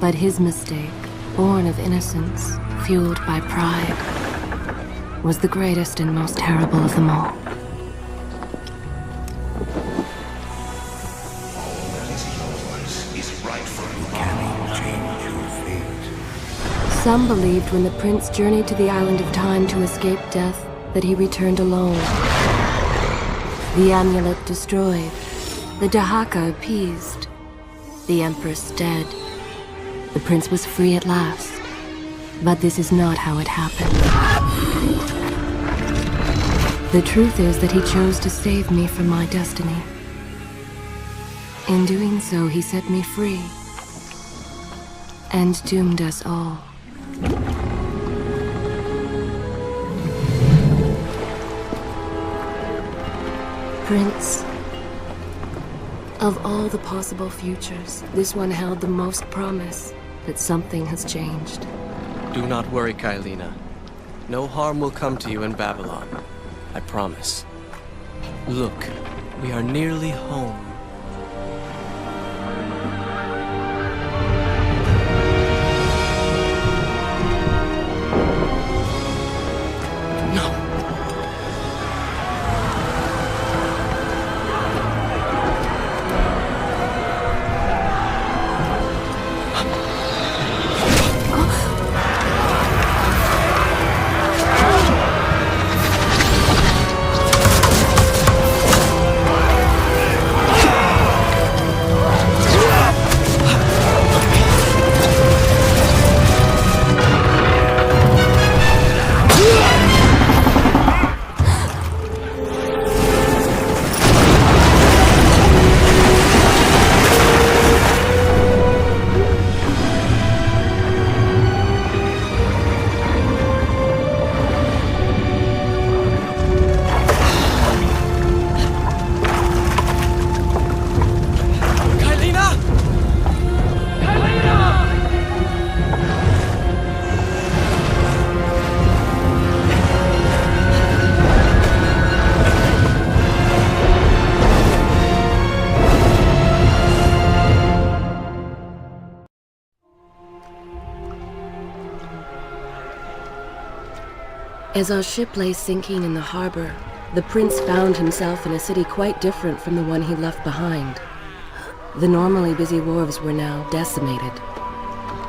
But his mistake, born of innocence, fueled by pride, was the greatest and most terrible of them all. Some believed when the prince journeyed to the Island of Time to escape death that he returned alone. The amulet destroyed, the thHey appeased, the empress dead. The prince was free at last. But this is not how it happened. The truth is that he chose to save me from my destiny. In doing so, he set me free and doomed us all. Prince, of all the possible futures, this one held the most promise that something has changed. Do not worry, Kailina. No harm will come to you in Babylon. I promise. Look, we are nearly home. As our ship lay sinking in the harbor, the prince found himself in a city quite different from the one he left behind. The normally busy wharves were now decimated.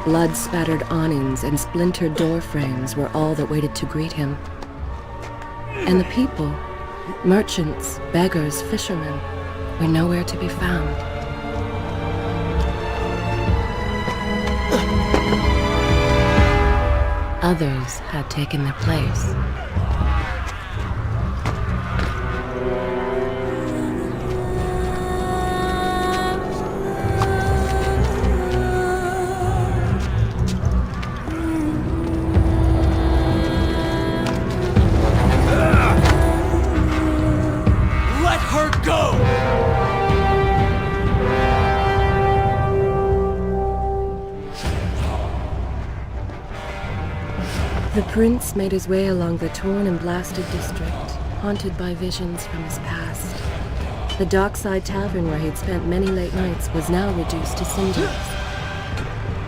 Blood-spattered awnings and splintered door frames were all that waited to greet him. And the people, merchants, beggars, fishermen, were nowhere to be found. Others had taken their place. Let her go! The prince made his way along the torn and blasted district, haunted by visions from his past. The dockside tavern where he'd spent many late nights was now reduced to cinders.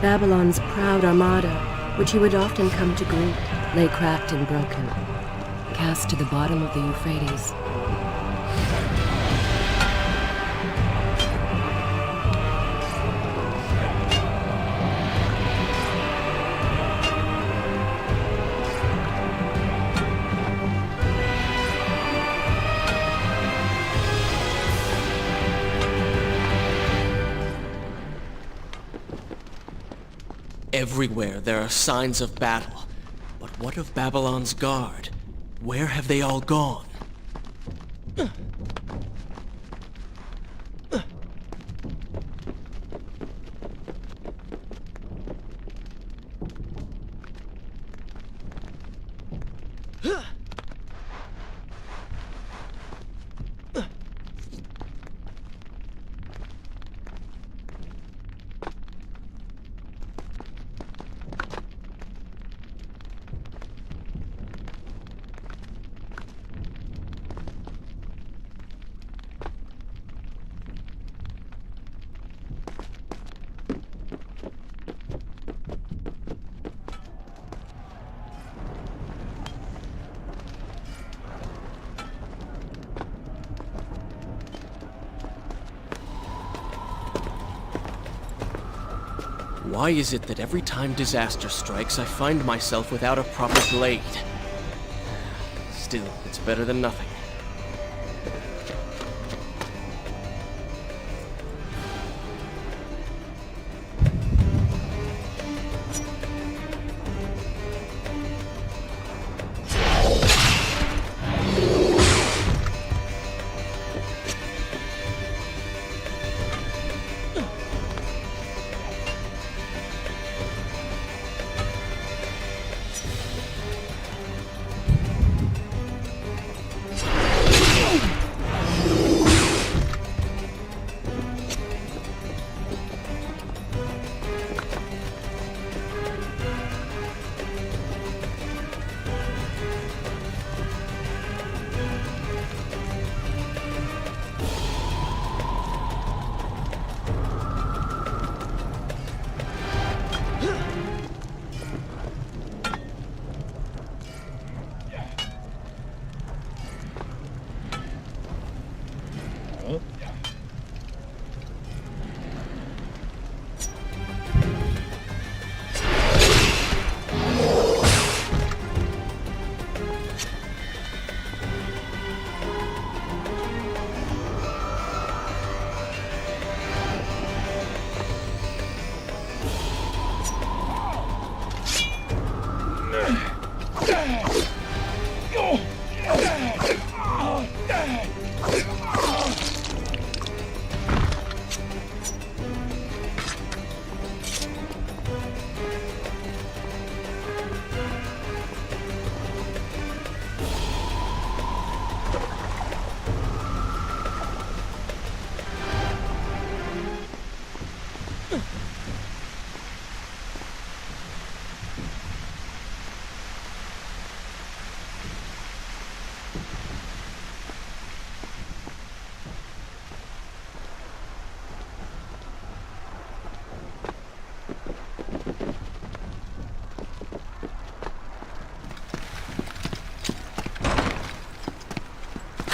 Babylon's proud armada, which he would often come to greet, lay cracked and broken, cast to the bottom of the Euphrates. Everywhere there are signs of battle. But what of Babylon's guard? Where have they all gone? Why is it that every time disaster strikes, I find myself without a proper blade? Still, it's better than nothing.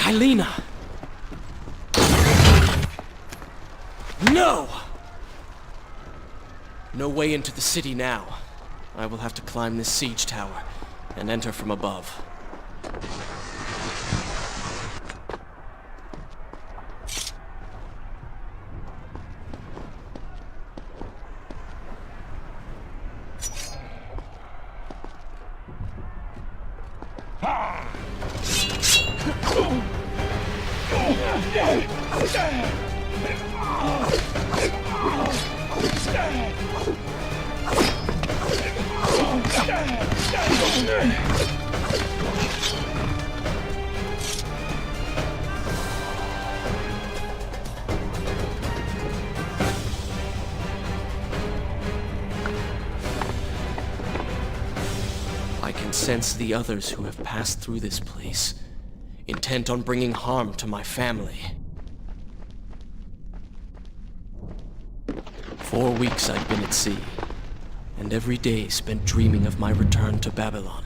Kailina! No! No way into the city now. I will have to climb this siege tower and enter from above. I can sense the others who have passed through this place, intent on bringing harm to my family. 4 weeks I'd been at sea, and every day spent dreaming of my return to Babylon.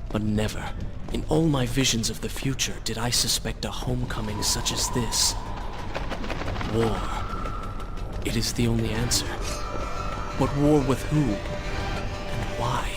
But never, in all my visions of the future, did I suspect a homecoming such as this. War. It is the only answer. But war with who? And why?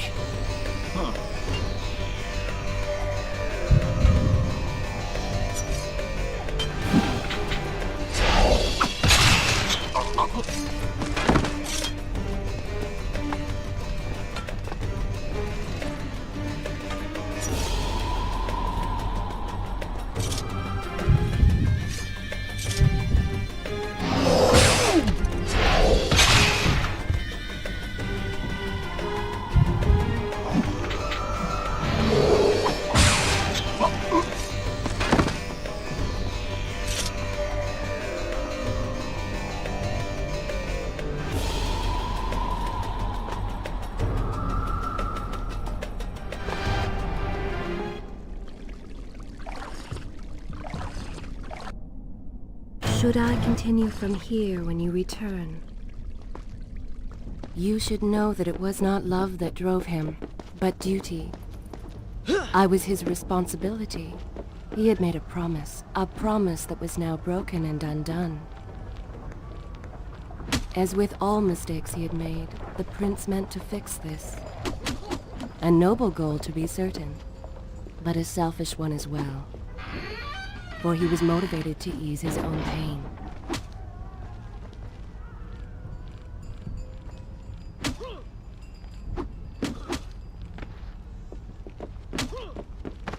Should I continue from here when you return? You should know that it was not love that drove him, but duty. I was his responsibility. He had made a promise that was now broken and undone. As with all mistakes he had made, the prince meant to fix this. A noble goal, to be certain, but a selfish one as well. For he was motivated to ease his own pain.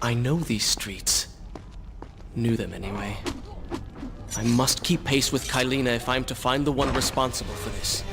I know these streets. Knew them anyway. I must keep pace with Kylina if I'm to find the one responsible for this.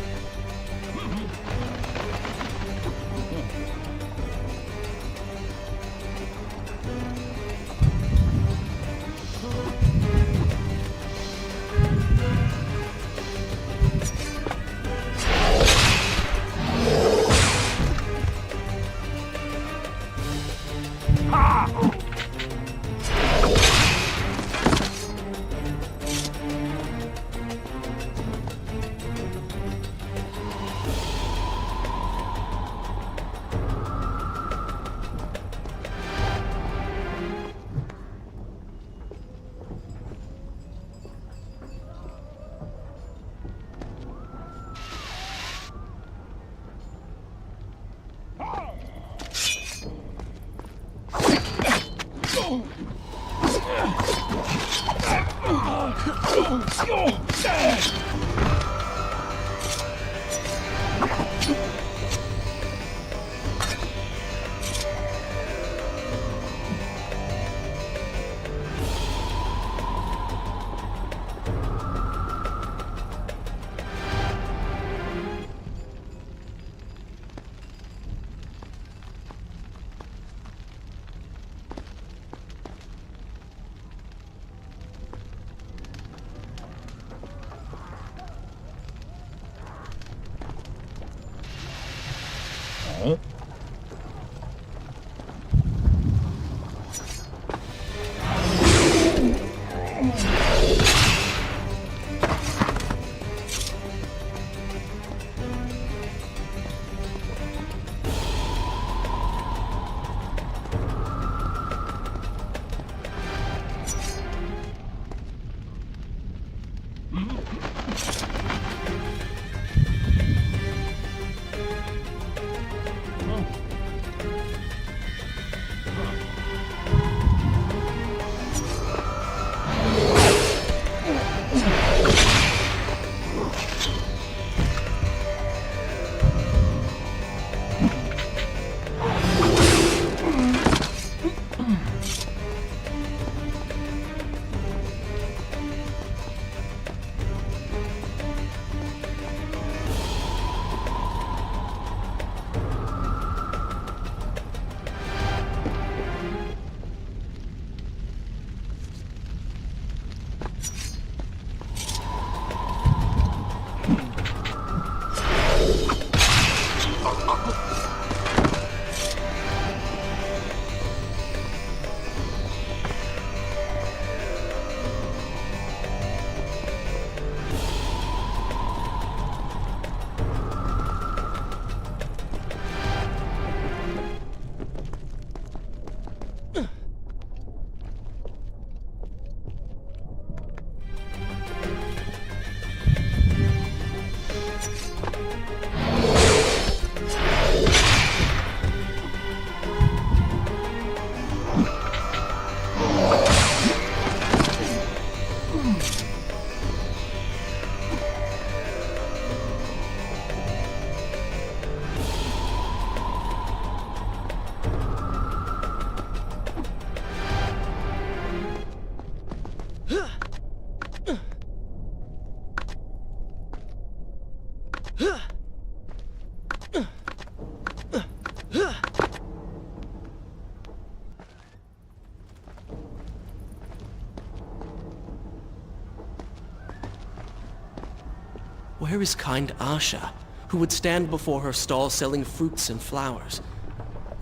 Where is kind Asha, who would stand before her stall selling fruits and flowers?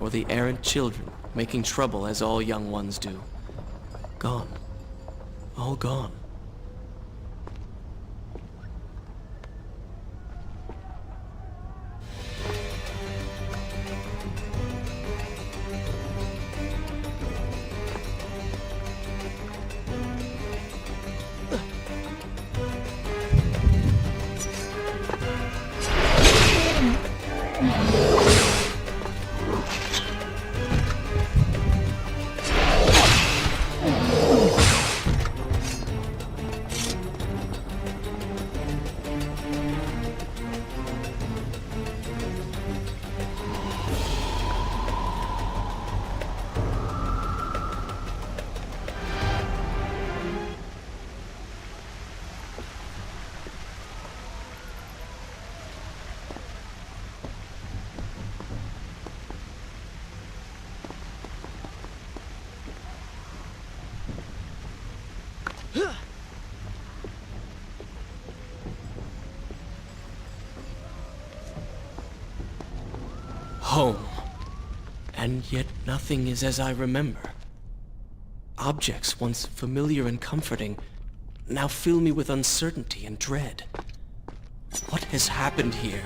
Or the errant children, making trouble as all young ones do? Gone. All gone. Home. And yet nothing is as I remember. Objects once familiar and comforting now fill me with uncertainty and dread. What has happened here?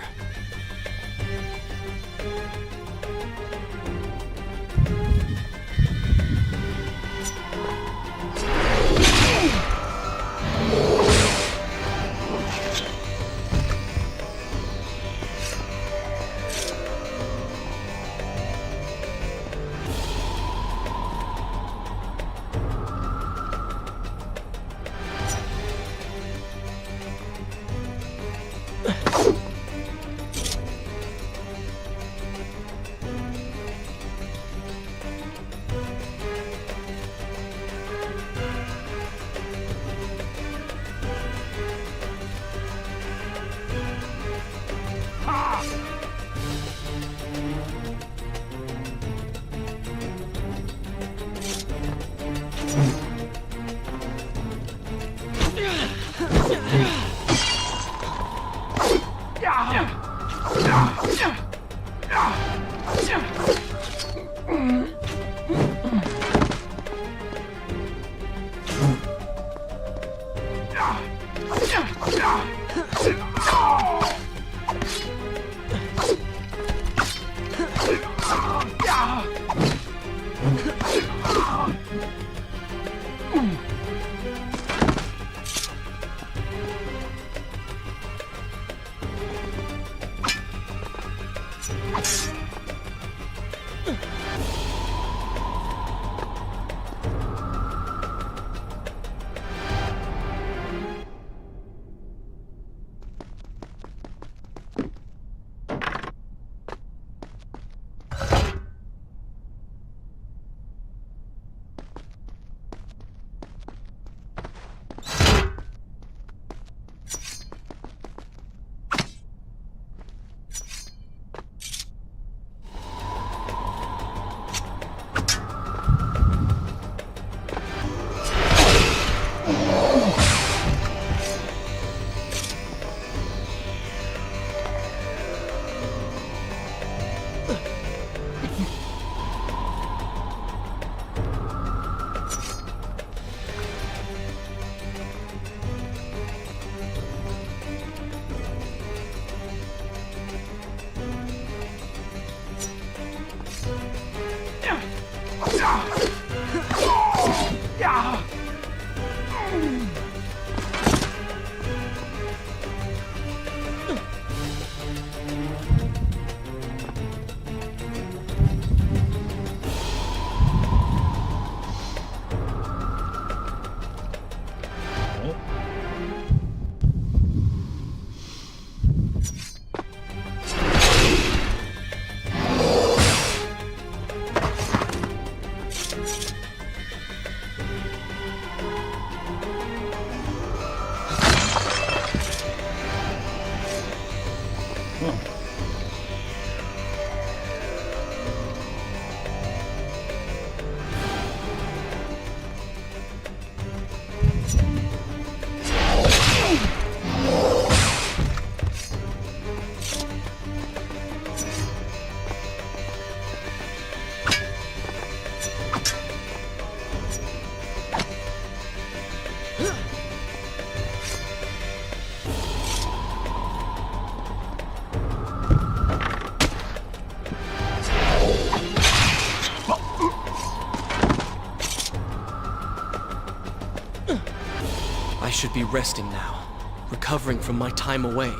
I should be resting now, recovering from my time away,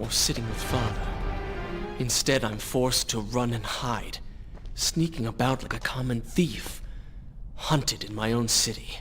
or sitting with Father. Instead, I'm forced to run and hide, sneaking about like a common thief, hunted in my own city.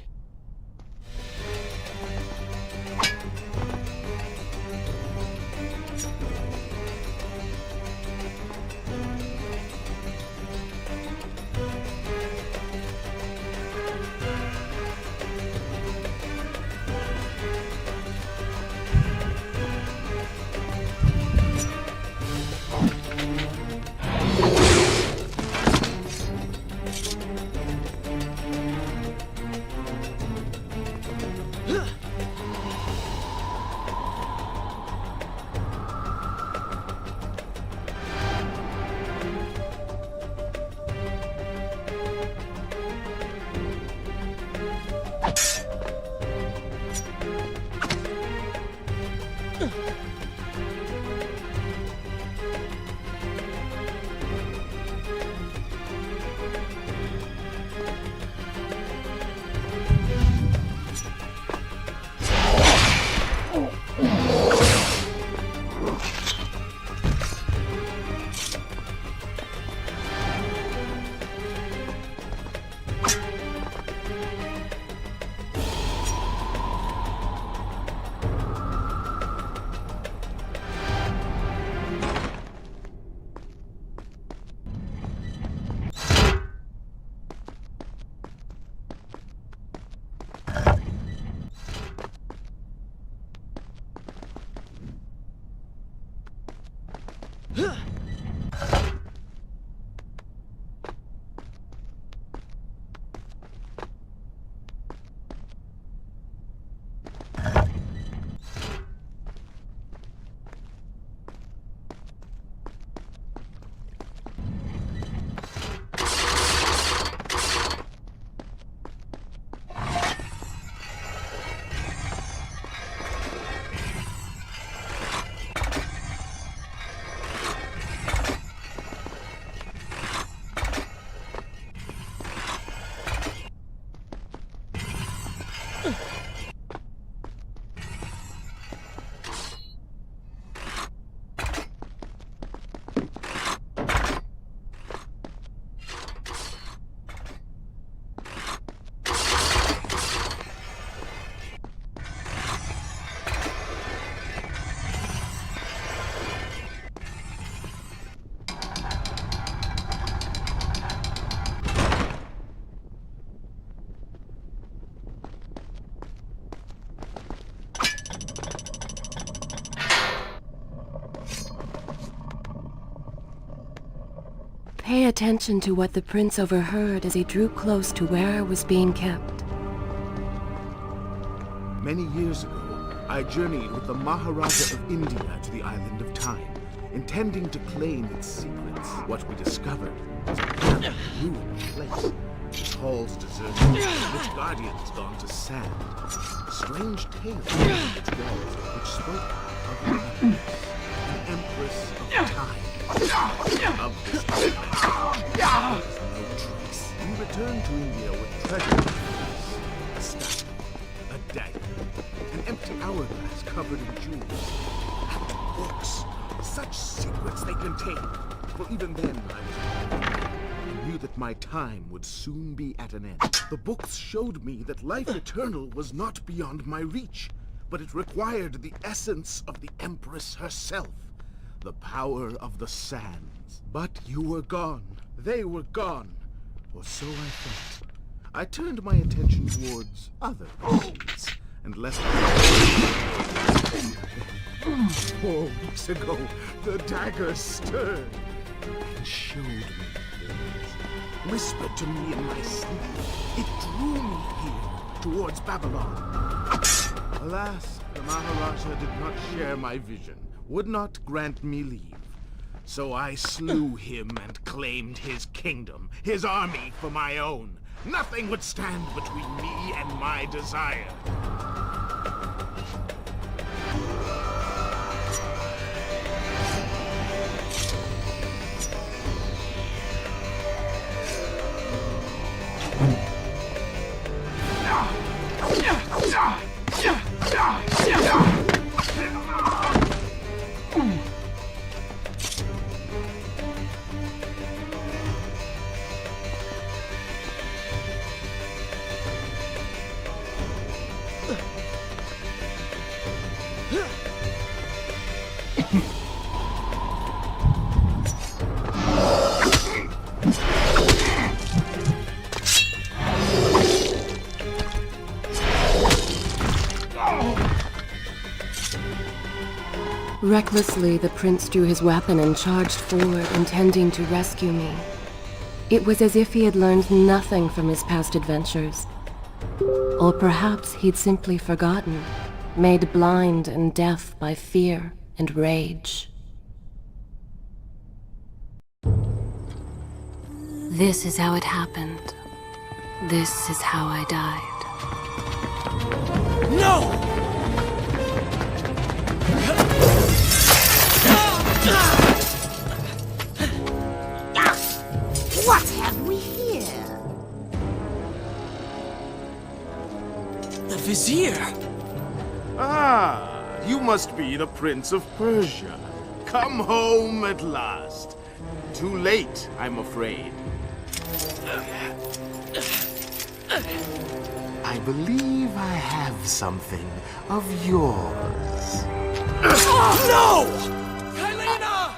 pay attention to what the prince overheard as he drew close to where I was being kept. Many years ago, I journeyed with the Maharaja of India to the island of Time, intending to claim its secrets. What we discovered was a damn ruined place. Its halls deserted, its guardians gone to sand. Strange tales on its walls which spoke of the Empress of Time. Of this island, there is no trace. We returned to India with treasure, a staff, a dagger, an empty hourglass covered in jewels, and books. Such secrets they contained. For even then, I knew that my time would soon be at an end. The books showed me that life eternal was not beyond my reach, but it required the essence of the Empress herself, the power of the sands. But you were gone. They were gone. Or so I thought. I turned my attention towards other things, and lest 4 weeks ago, the dagger stirred and showed me things, whispered to me in my sleep. It drew me here, towards Babylon. Alas, the Maharaja did not share my vision, would not grant me leave. So I slew him and claimed his kingdom, his army for my own. Nothing would stand between me and my desire. Recklessly, the prince drew his weapon and charged forward, intending to rescue me. It was as if he had learned nothing from his past adventures. Or perhaps he'd simply forgotten, made blind and deaf by fear and rage. This is how it happened. This is how I died. No! What have we here? The Vizier! Ah, you must be the Prince of Persia. Come home at last. Too late, I'm afraid. I believe I have something of yours. No! Kailina!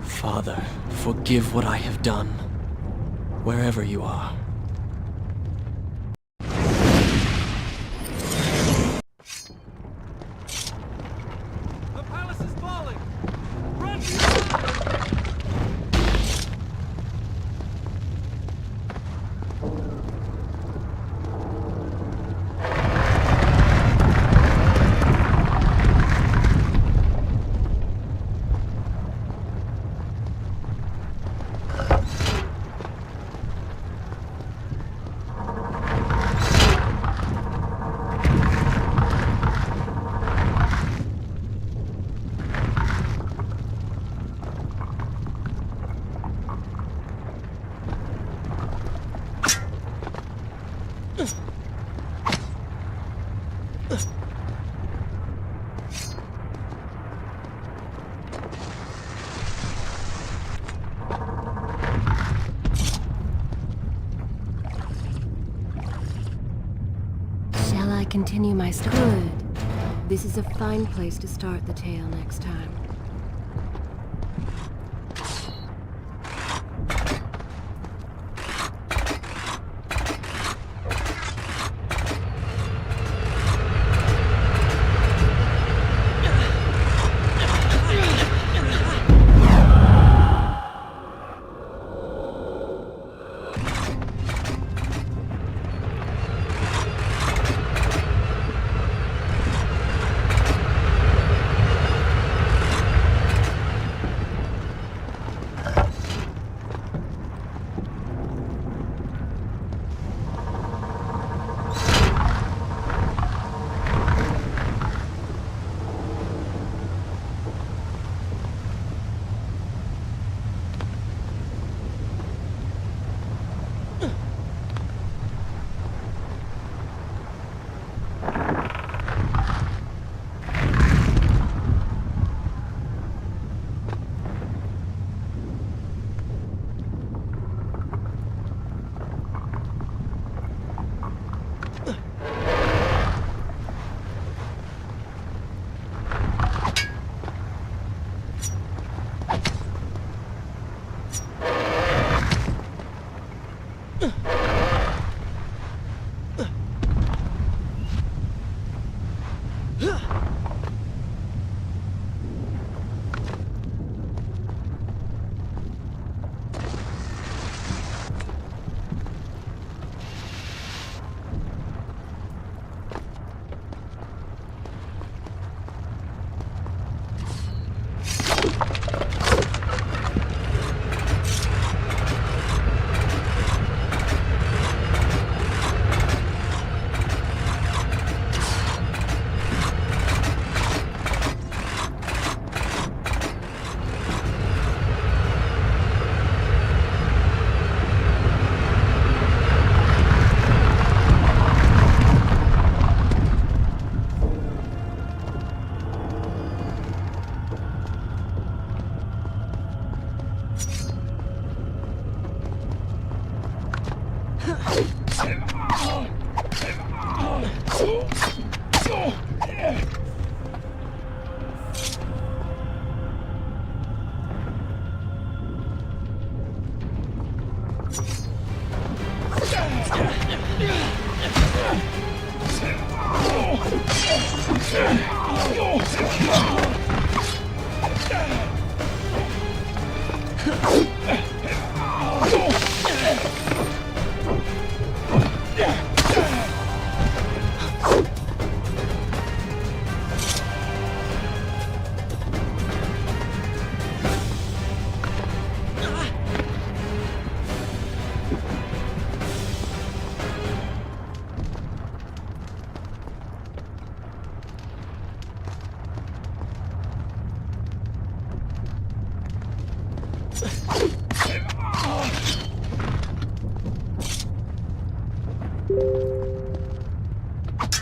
Father, forgive what I have done, wherever you are. The palace is falling! Shall I continue my story? Good. This is a fine place to start the tale next time.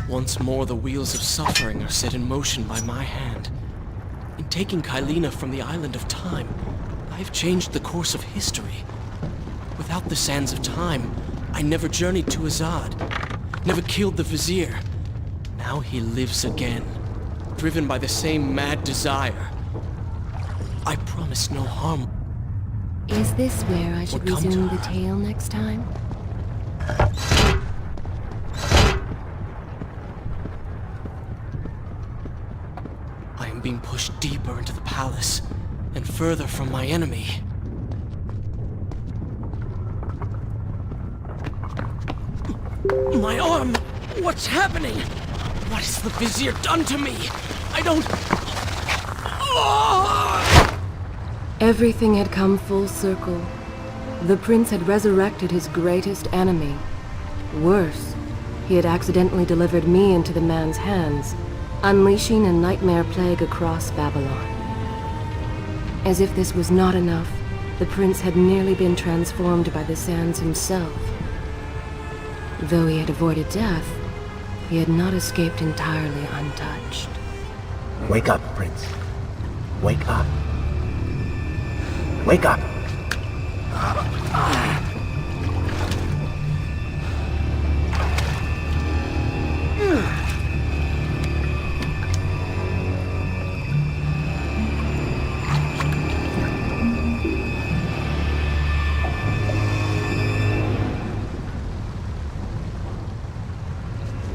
Once more, the wheels of suffering are set in motion by my hand. In taking Kylina from the island of time, I have changed the course of history. Without the sands of time, I never journeyed to Azad, never killed the Vizier. Now he lives again, driven by the same mad desire. I promise no harm. Is this where I should What come to resume the her? tale next time? I am being pushed deeper into the palace. and further from my enemy. My arm! What's happening? What has the Vizier done to me? I don't... Oh! Everything had come full circle. The prince had resurrected his greatest enemy. Worse, he had accidentally delivered me into the man's hands, unleashing a nightmare plague across Babylon. As if this was not enough, the prince had nearly been transformed by the sands himself. Though he had avoided death, he had not escaped entirely untouched. Wake up, Prince. Wake up. Wake up!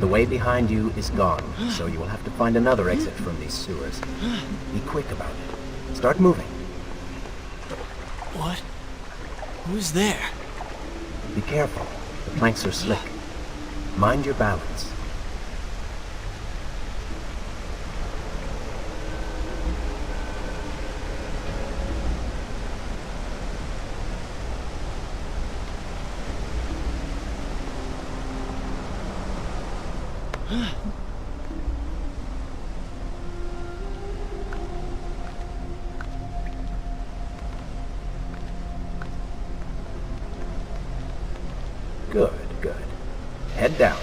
The way behind you is gone, so you will have to find another exit from these sewers. Be quick about it. Start moving. What? Who's there? Be careful. The planks are slick. Mind your balance. Good, good. Head down.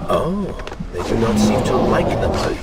Oh, they do not seem to like the blade.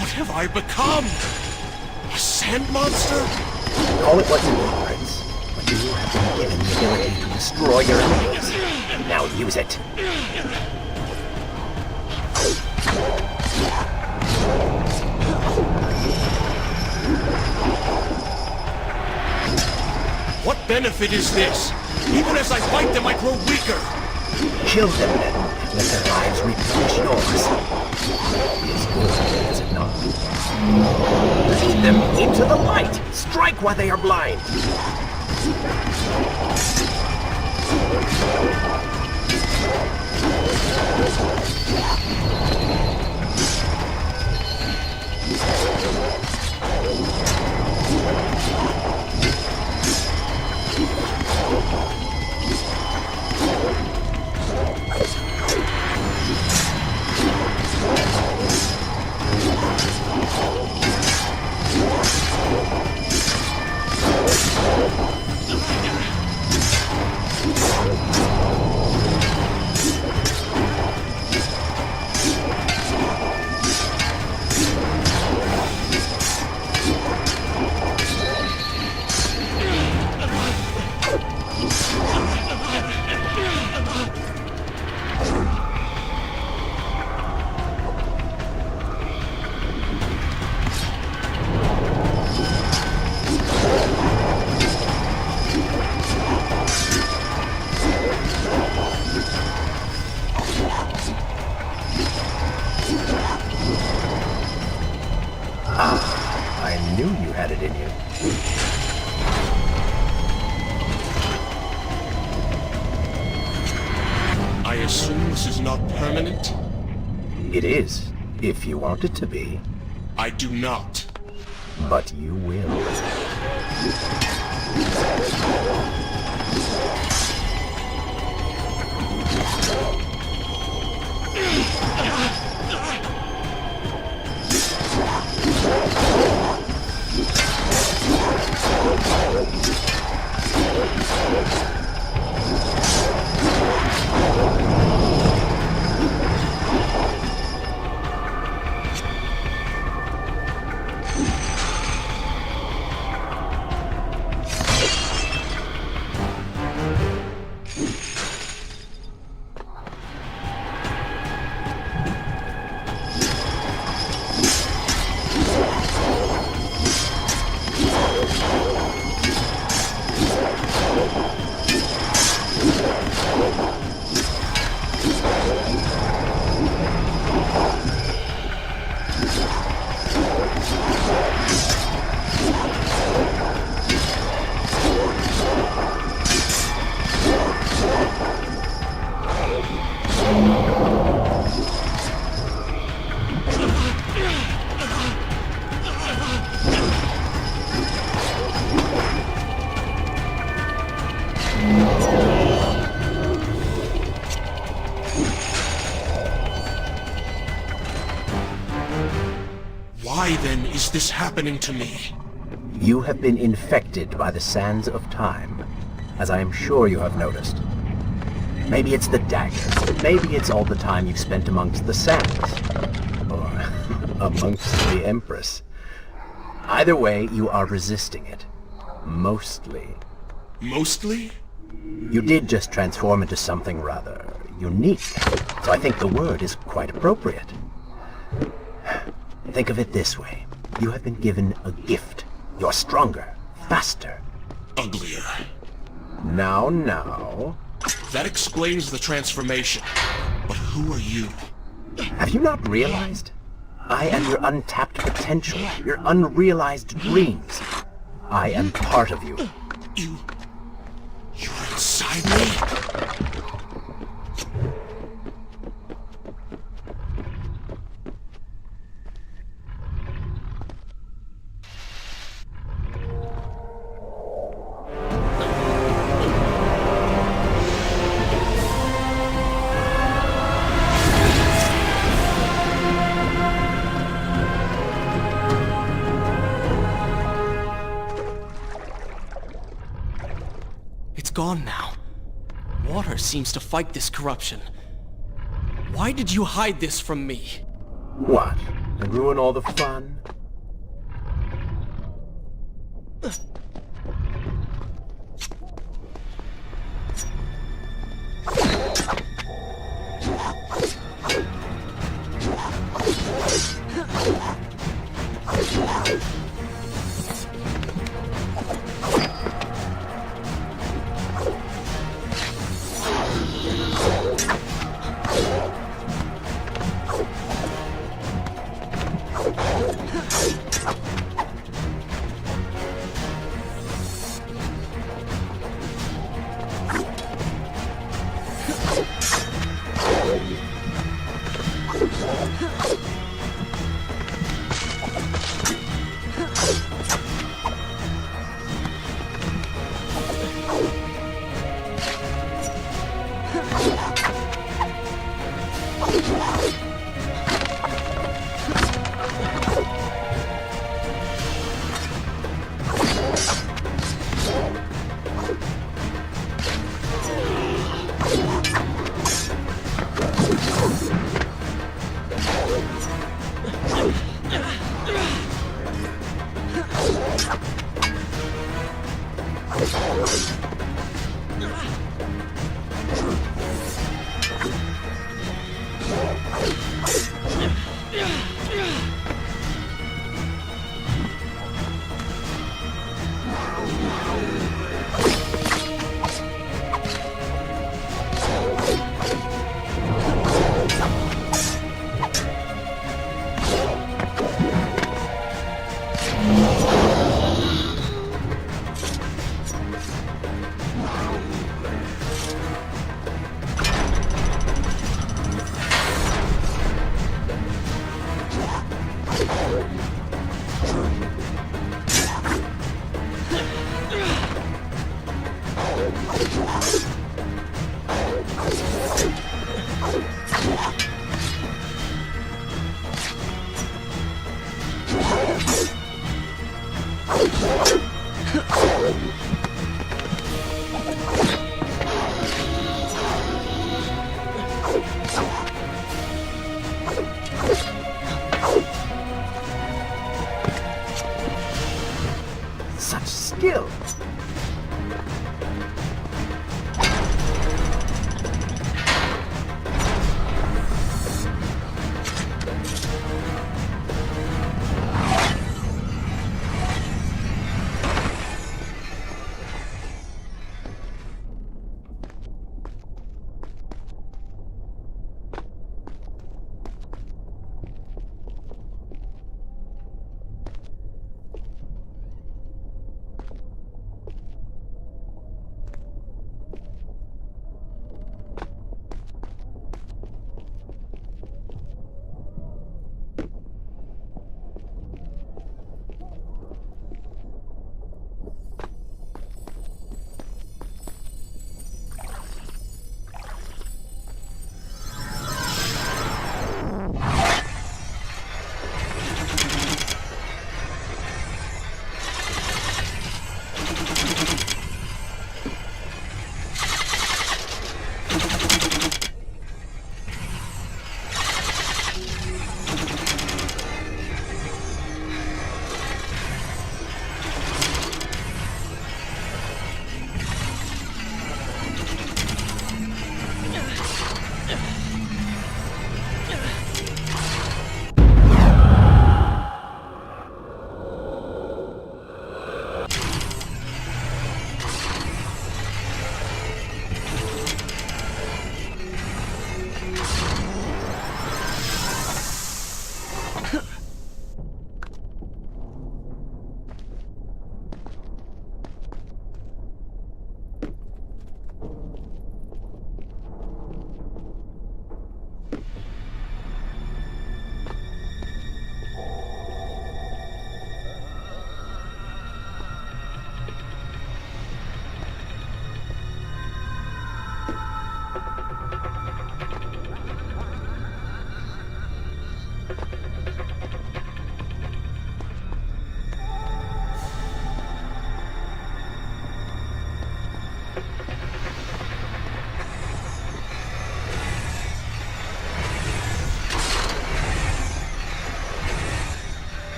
What have I become? A sand monster? Call it what you will, Prince, but you have been given the ability to destroy your enemies. Now use it. What benefit is this? Even as I fight them, I grow weaker. Kill them then. Let their lives replenish yours. It is good, is it not? Lead them into the light! Strike while they are blind! assume this is not permanent? It is, if you want it to be. I do not. But you will. Why then is this happening to me? You have been infected by the sands of time, as I am sure you have noticed. Maybe it's the dagger. Maybe it's all the time you've spent amongst the sands. Or amongst the Empress. Either way, you are resisting it. Mostly. Mostly? You did just transform into something rather unique, so I think the word is quite appropriate. Think of it this way. You have been given a gift. You're stronger, faster. Uglier. Now. That explains the transformation. But who are you? Have you not realized? I am your untapped potential, your unrealized dreams. I am part of you. You're inside me? It's gone now. Water seems to fight this corruption. Why did you hide this from me? What? And ruin all the fun? Such skill!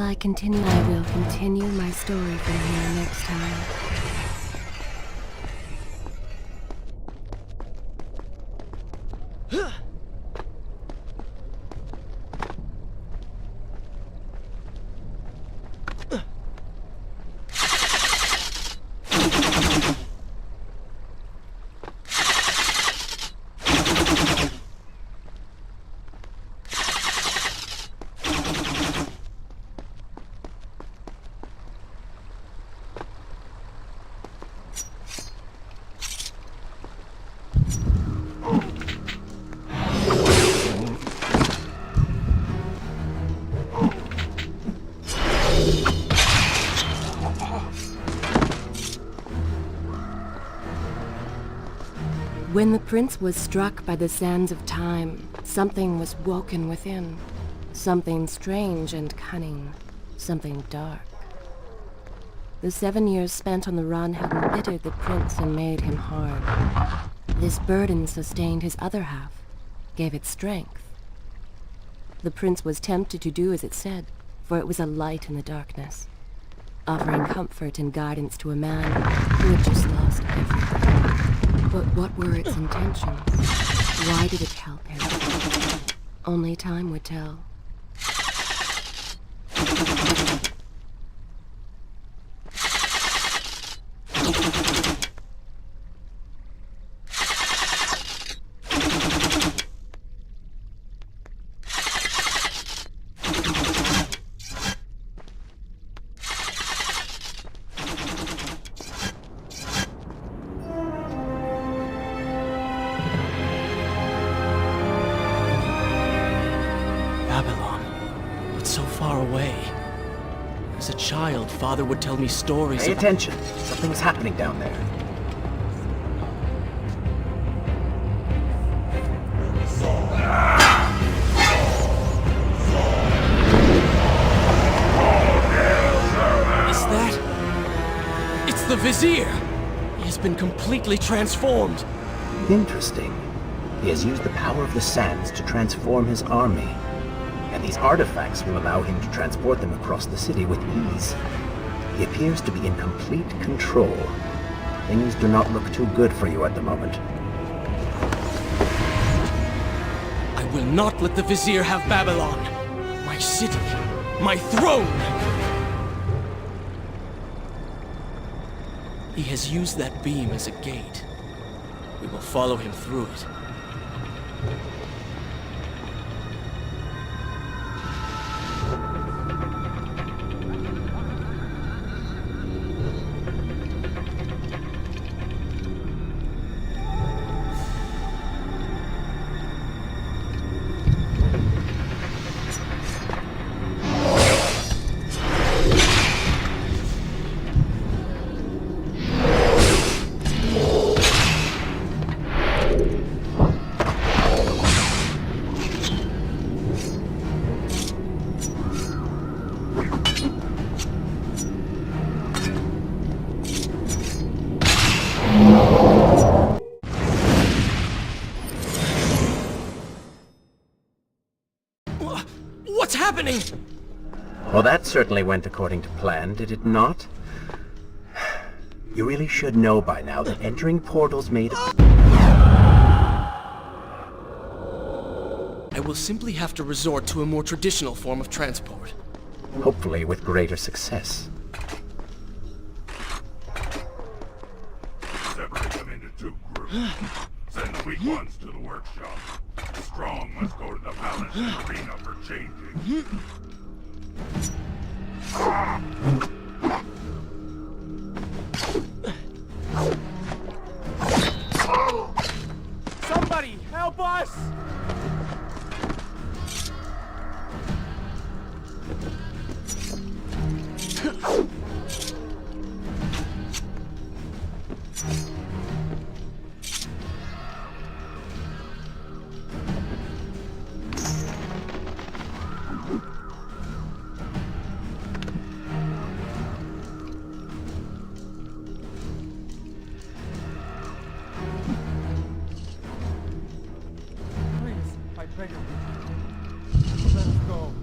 I continue. I will continue my story from here next time. When the prince was struck by the sands of time, something was woken within. Something strange and cunning. Something dark. The 7 years spent on the run had embittered the prince and made him hard. This burden sustained his other half, gave it strength. The prince was tempted to do as it said, for it was a light in the darkness, offering comfort and guidance to a man who had just lost everything. But what were its intentions? Why did it help him? Only time would tell. Babylon, but so far away. child, Father would tell me stories Pay about... attention. Something's happening down there. Is that... It's the Vizier! He has been completely transformed. Interesting. He has used the power of the sands to transform his army. And these artifacts will allow him to transport them across the city with ease. He appears to be in complete control. Things do not look too good for you at the moment. I will not let the Vizier have Babylon. My city. My throne! He has used that beam as a gate. We will follow him through it. What's happening? Well, that certainly went according to plan, did it not? You really should know by now that entering portals made... I will simply have to resort to a more traditional form of transport. hopefully with greater success. Separate them into two groups. Send the weak ones to the workshop. The strong must go to the palace and arena for changing. Somebody, help us! Please, I beg of you. Let us go.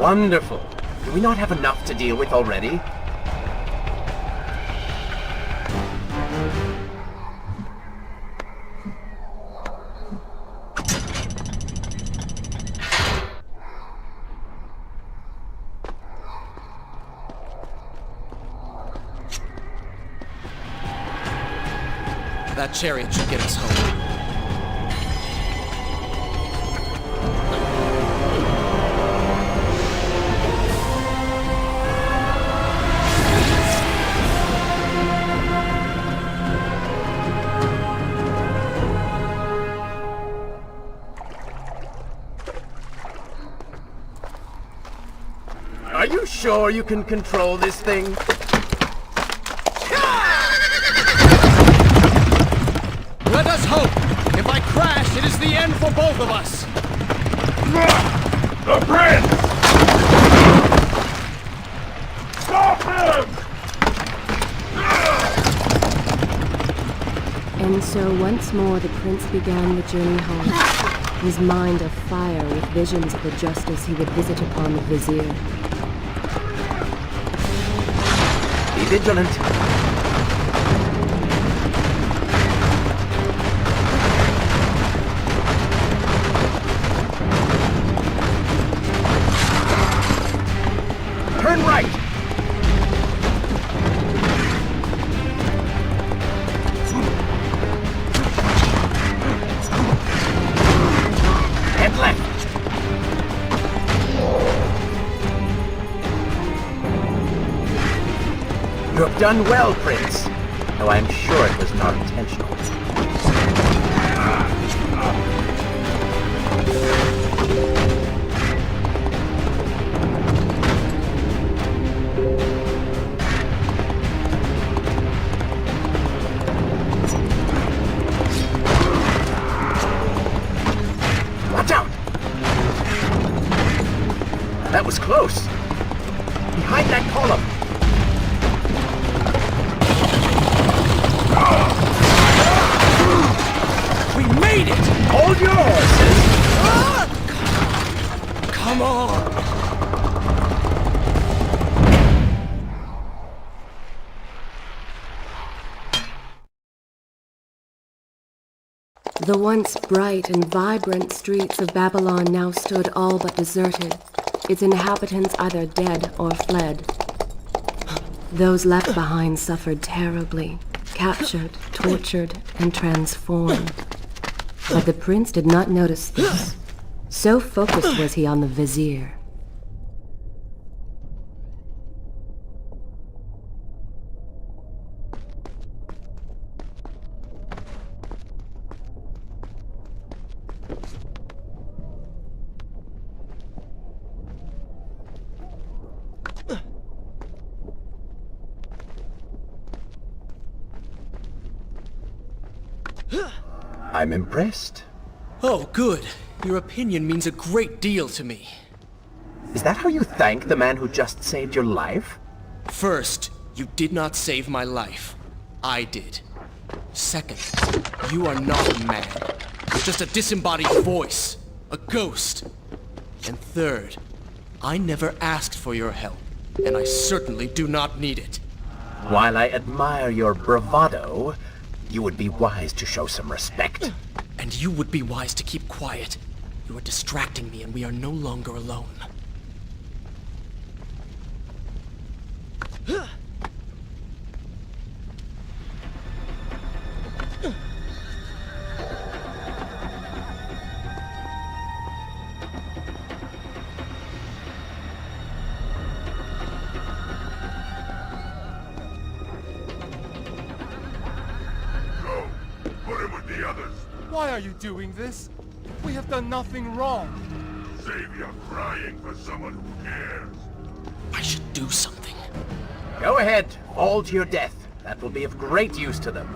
Wonderful. Do we not have enough to deal with already? That chariot should get us home. Are you sure you can control this thing? Let us hope! If I crash, it is the end for both of us! The prince! Stop him! And so once more the prince began the journey home, his mind afire with visions of the justice he would visit upon the vizier. Be vigilant. Turn right! Head left! You have done well, Prince, though I am sure it was not intentional. Watch out! That was close. Behind that column. We made it! Hold your horses! Come on! The once bright and vibrant streets of Babylon now stood all but deserted, its inhabitants either dead or fled. Those left behind suffered terribly, captured, tortured, and transformed. But the prince did not notice this. So focused was he on the vizier. I'm impressed. Oh, good. Your opinion means a great deal to me. Is that how you thank the man who just saved your life? First, you did not save my life. I did. Second, you are not a man. You're just a disembodied voice. A ghost. And third, I never asked for your help, and I certainly do not need it. While I admire your bravado, you would be wise to show some respect. And you would be wise to keep quiet. You are distracting me, and we are no longer alone. Go! Put him with the others! Why are you doing this? We have done nothing wrong. Save your crying for someone who cares! I should do something. Go ahead, fall to your death. That will be of great use to them.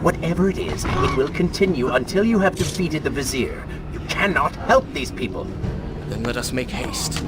Whatever it is, it will continue until you have defeated the Vizier. You cannot help these people. Then let us make haste.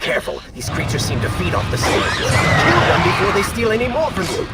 Careful, these creatures seem to feed off the slaves. Kill them before they steal any more from you.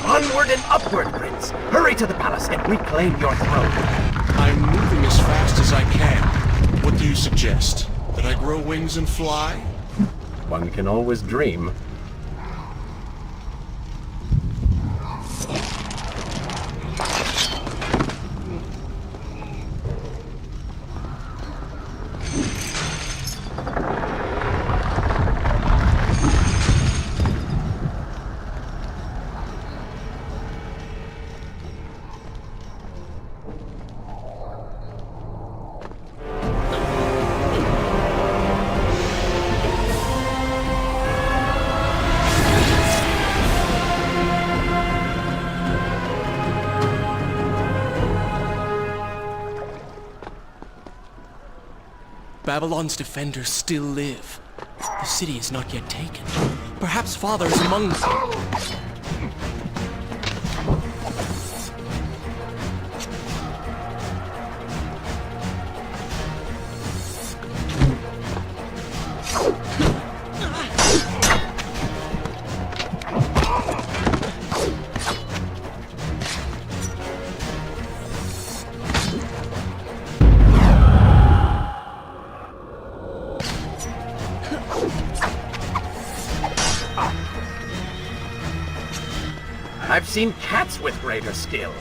Onward and upward, Prince! Hurry to the palace and reclaim your throne! I'm moving as fast as I can. What do you suggest? That I grow wings and fly? One can always dream. Babylon's defenders still live. The city is not yet taken. Perhaps Father is among them. seen cats with greater skill.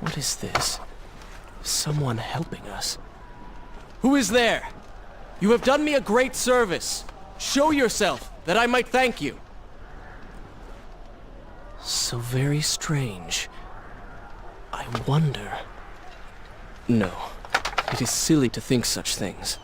What is this? Someone helping us. Who is there? You have done me a great service. Show yourself, that I might thank you. So very strange. I wonder... No, it is silly to think such things.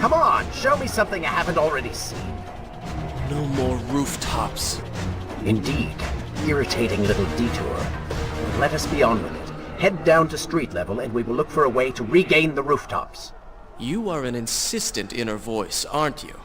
Come on, show me something I haven't already seen. No more rooftops. Indeed, irritating little detour. Let us be on with it. Head down to street level and we will look for a way to regain the rooftops. You are an insistent inner voice, aren't you?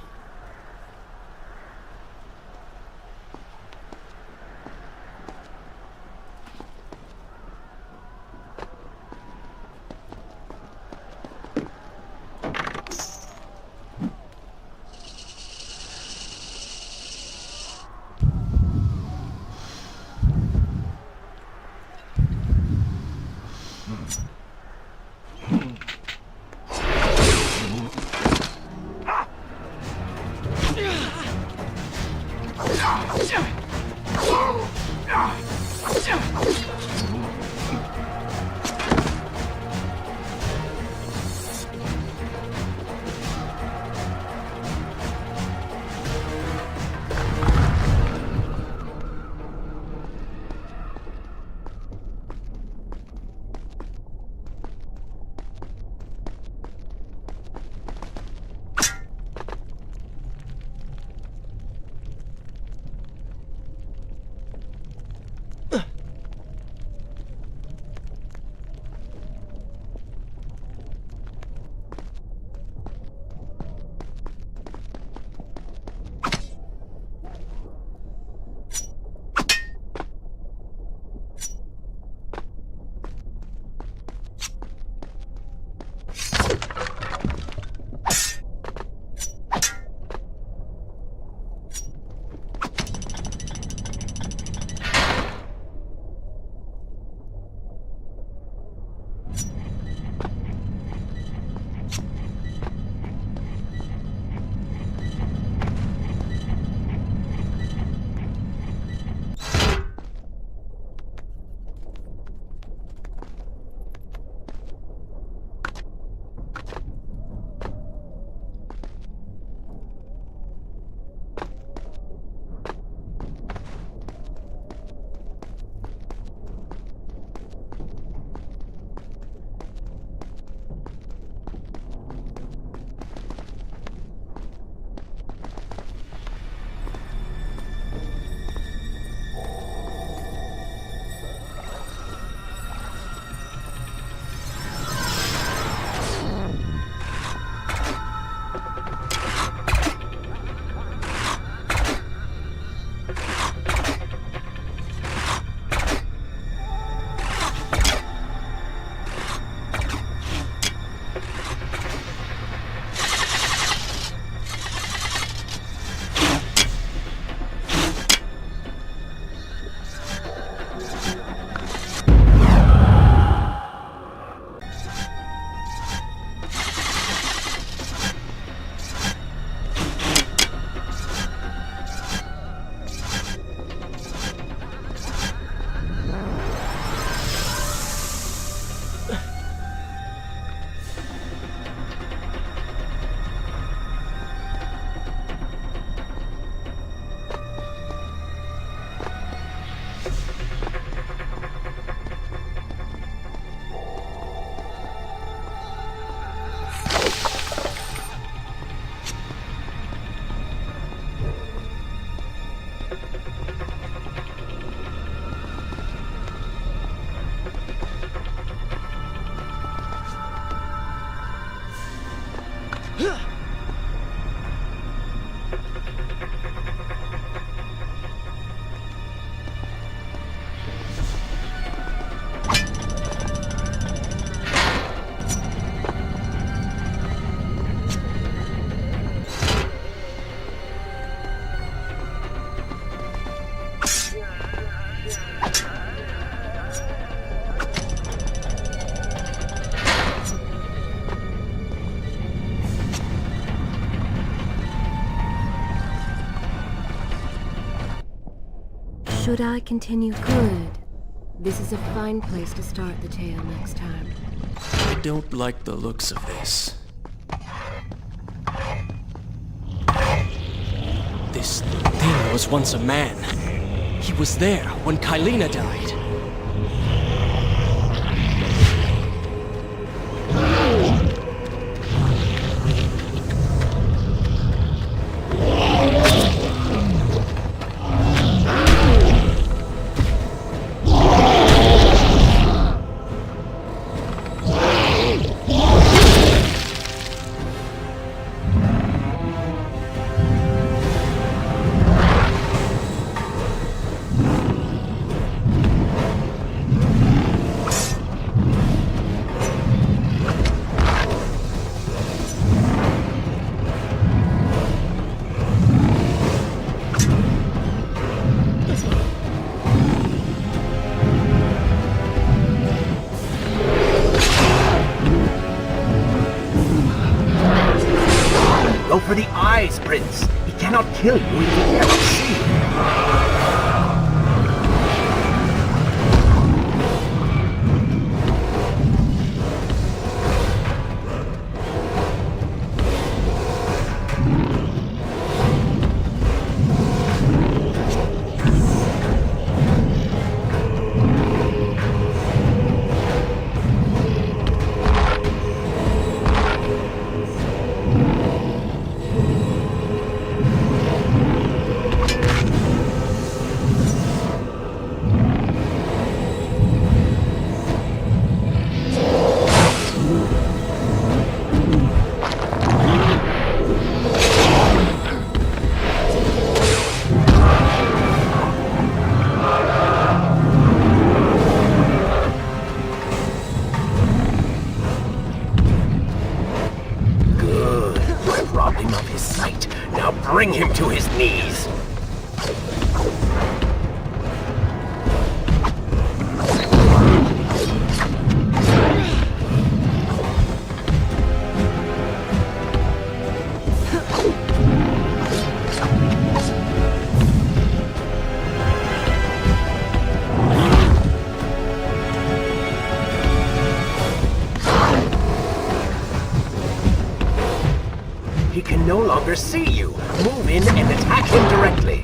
Should I continue? Good. This is a fine place to start the tale next time. I don't like the looks of this. This thing was once a man. He was there when Kylina died. Go for the eyes, Prince! He cannot kill you if he cannot see you! Bring him to his knees! He can no longer see you. Move in and attack him directly.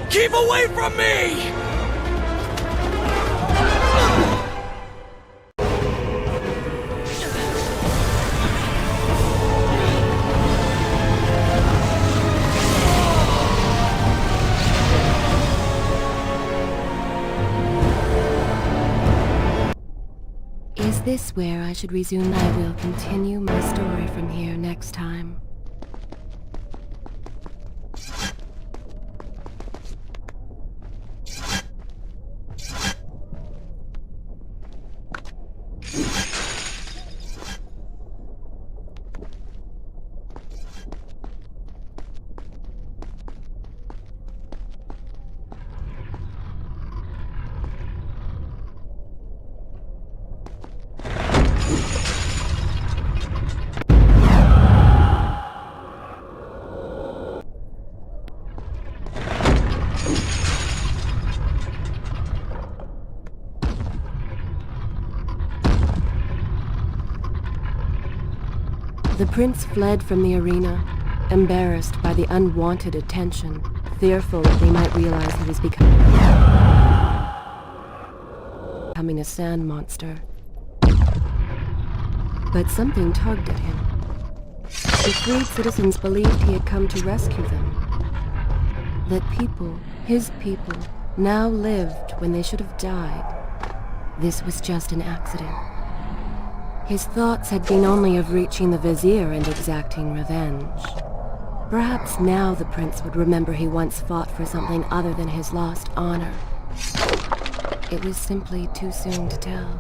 Keep away from me! Is this where I should resume? I will continue my story from here next time. The prince fled from the arena, embarrassed by the unwanted attention, fearful that they might realize he was becoming a sand monster. But something tugged at him. The freed citizens believed he had come to rescue them. That people, his people, now lived when they should have died. This was just an accident. His thoughts had been only of reaching the vizier and exacting revenge. Perhaps now the prince would remember he once fought for something other than his lost honor. It was simply too soon to tell.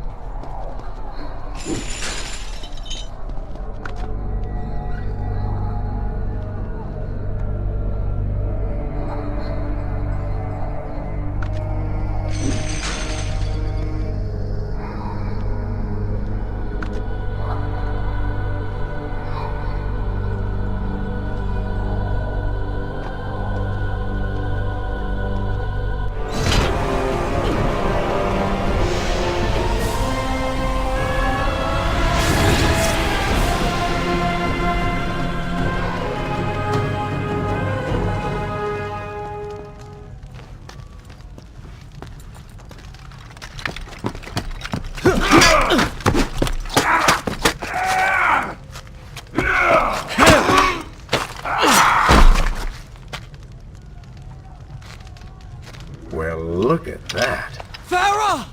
Well, look at that. Farah!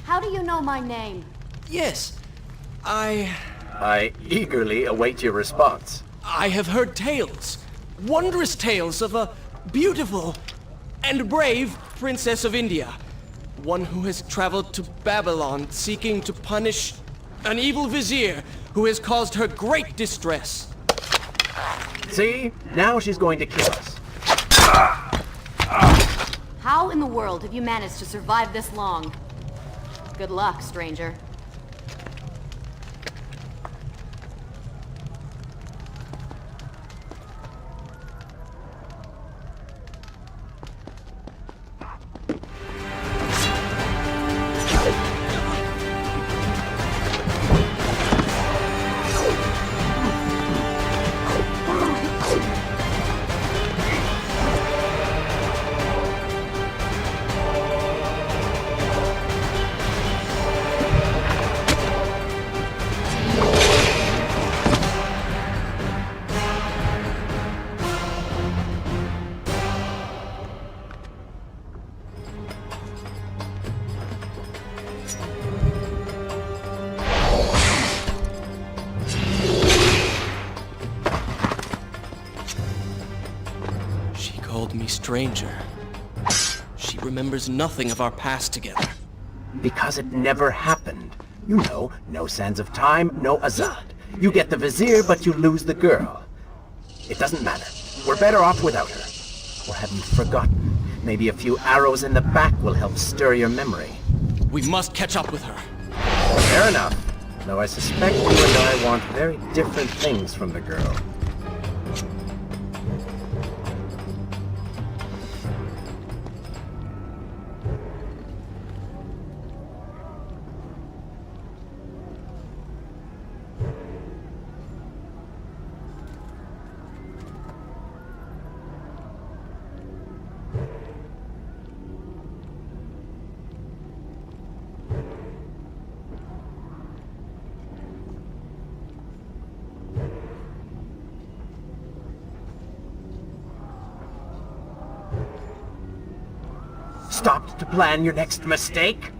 How do you know my name? Yes, I eagerly await your response. I have heard tales, wondrous tales of a beautiful and brave princess of India. One who has traveled to Babylon seeking to punish an evil vizier who has caused her great distress. See? Now she's going to kill us. How in the world have you managed to survive this long? Good luck, stranger. Called me stranger. She remembers nothing of our past together. Because it never happened. You know, no sands of time, no Azad. You get the vizier, but you lose the girl. It doesn't matter. We're better off without her. Or have you forgotten? Maybe a few arrows in the back will help stir your memory. We must catch up with her. Fair enough. Though I suspect you and I want very different things from the girl. Stopped to plan your next mistake?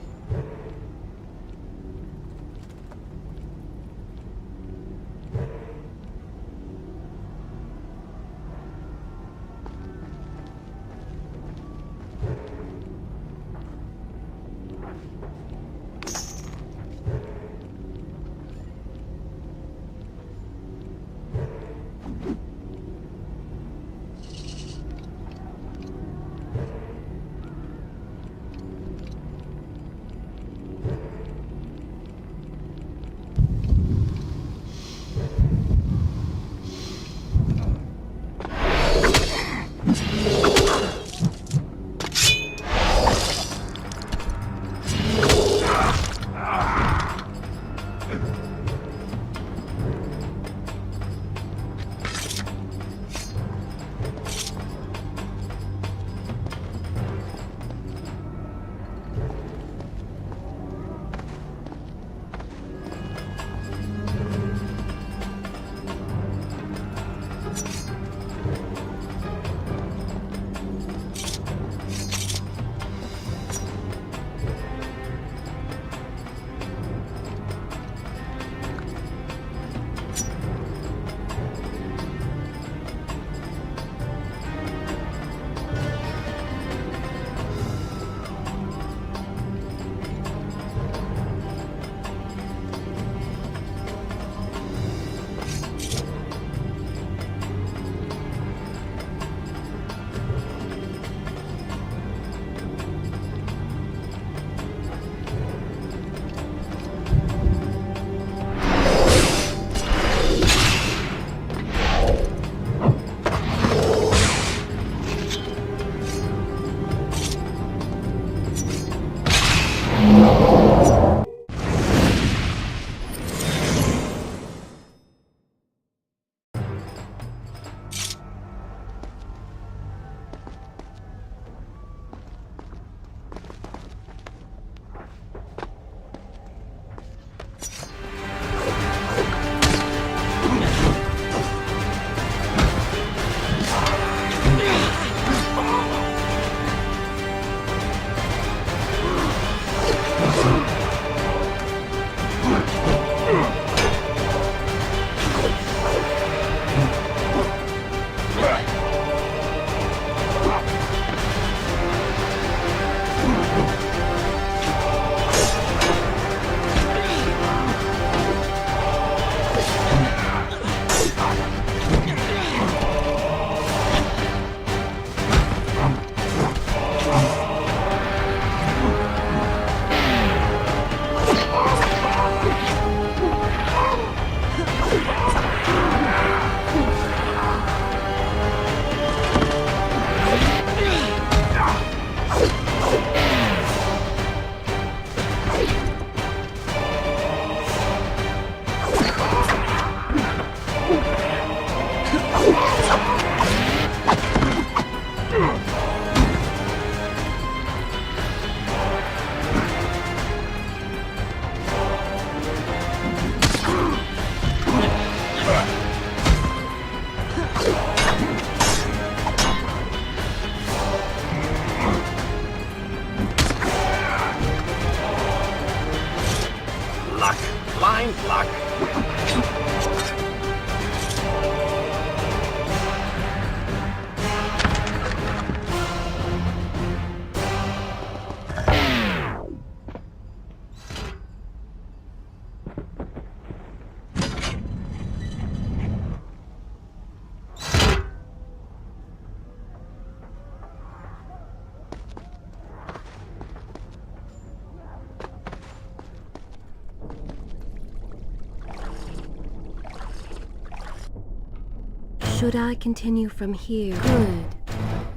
Should I continue from here? Good.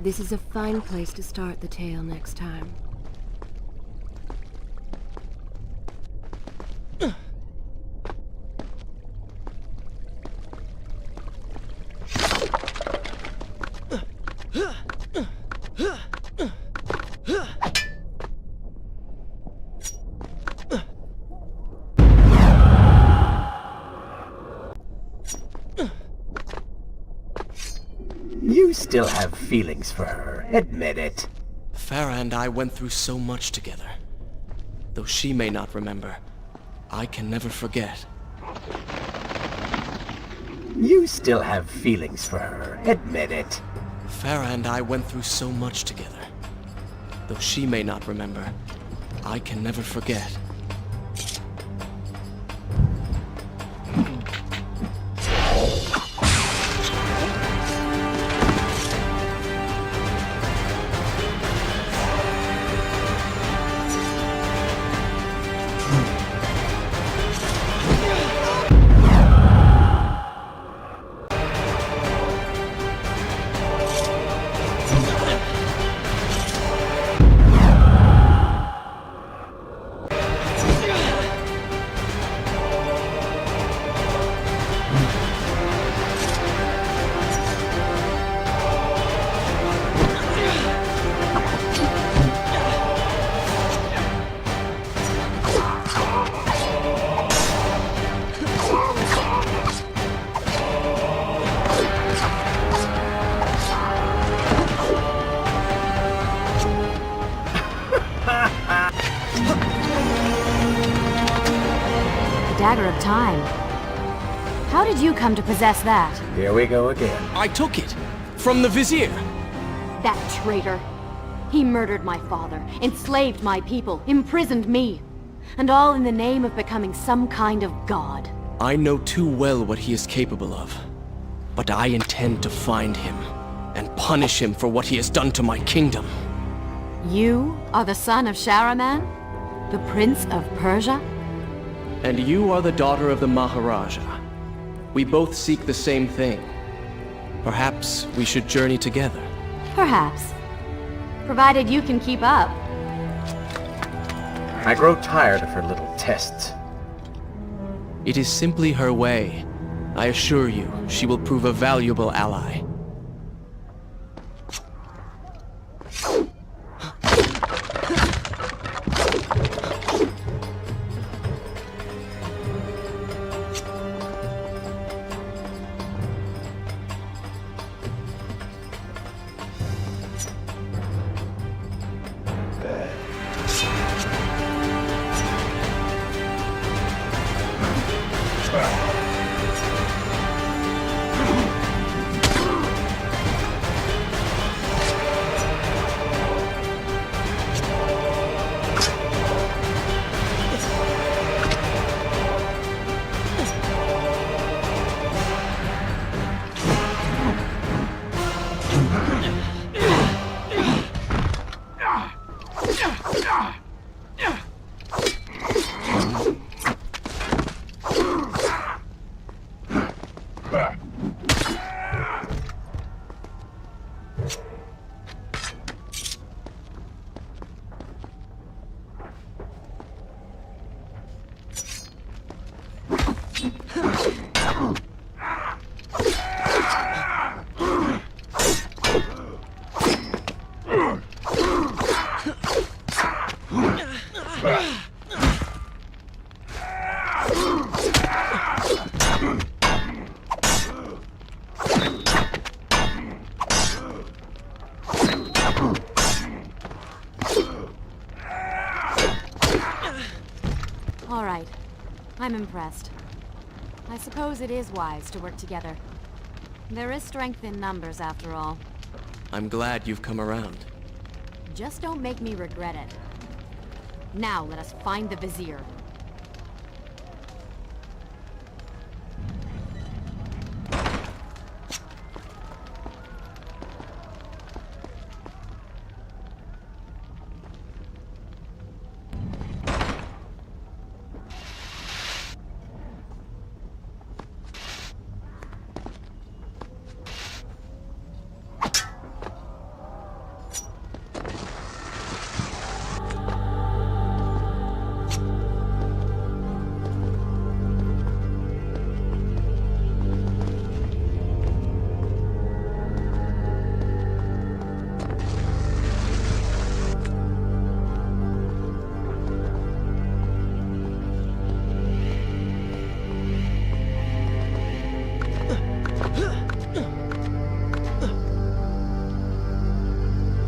This is a fine place to start the tale next time. You still have feelings for her. Admit it. Farah and I went through so much together. Though she may not remember, I can never forget. You still have feelings for her. Admit it. Farah and I went through so much together. Though she may not remember, I can never forget. Dagger of Time. How did you come to possess that? Here we go again. I took it! From the Vizier! That traitor! He murdered my father, enslaved my people, imprisoned me. And all in the name of becoming some kind of god. I know too well what he is capable of. But I intend to find him, and punish him for what he has done to my kingdom. You are the son of Shahraman? The Prince of Persia? And you are the daughter of the Maharaja. We both seek the same thing. Perhaps we should journey together. Perhaps. Provided you can keep up. I grow tired of her little tests. It is simply her way. I assure you, she will prove a valuable ally. All right. I'm impressed. I suppose it is wise to work together. There is strength in numbers, after all. I'm glad you've come around. Just don't make me regret it. Now let us find the Vizier.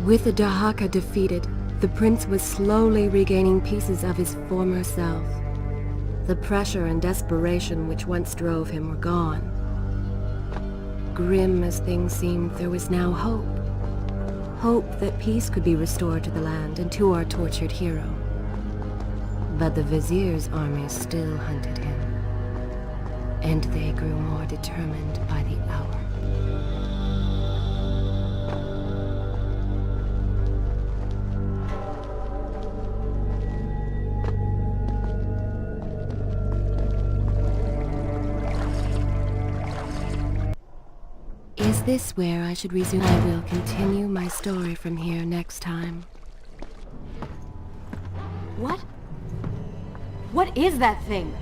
With the Dahaka defeated, the prince was slowly regaining pieces of his former self. The pressure and desperation which once drove him were gone. Grim as things seemed, there was now hope. Hope that peace could be restored to the land and to our tortured hero. But the Vizier's armies still hunted him, and they grew more determined by the hour. Is this where I should resume? I will continue my story from here next time. What? What is that thing?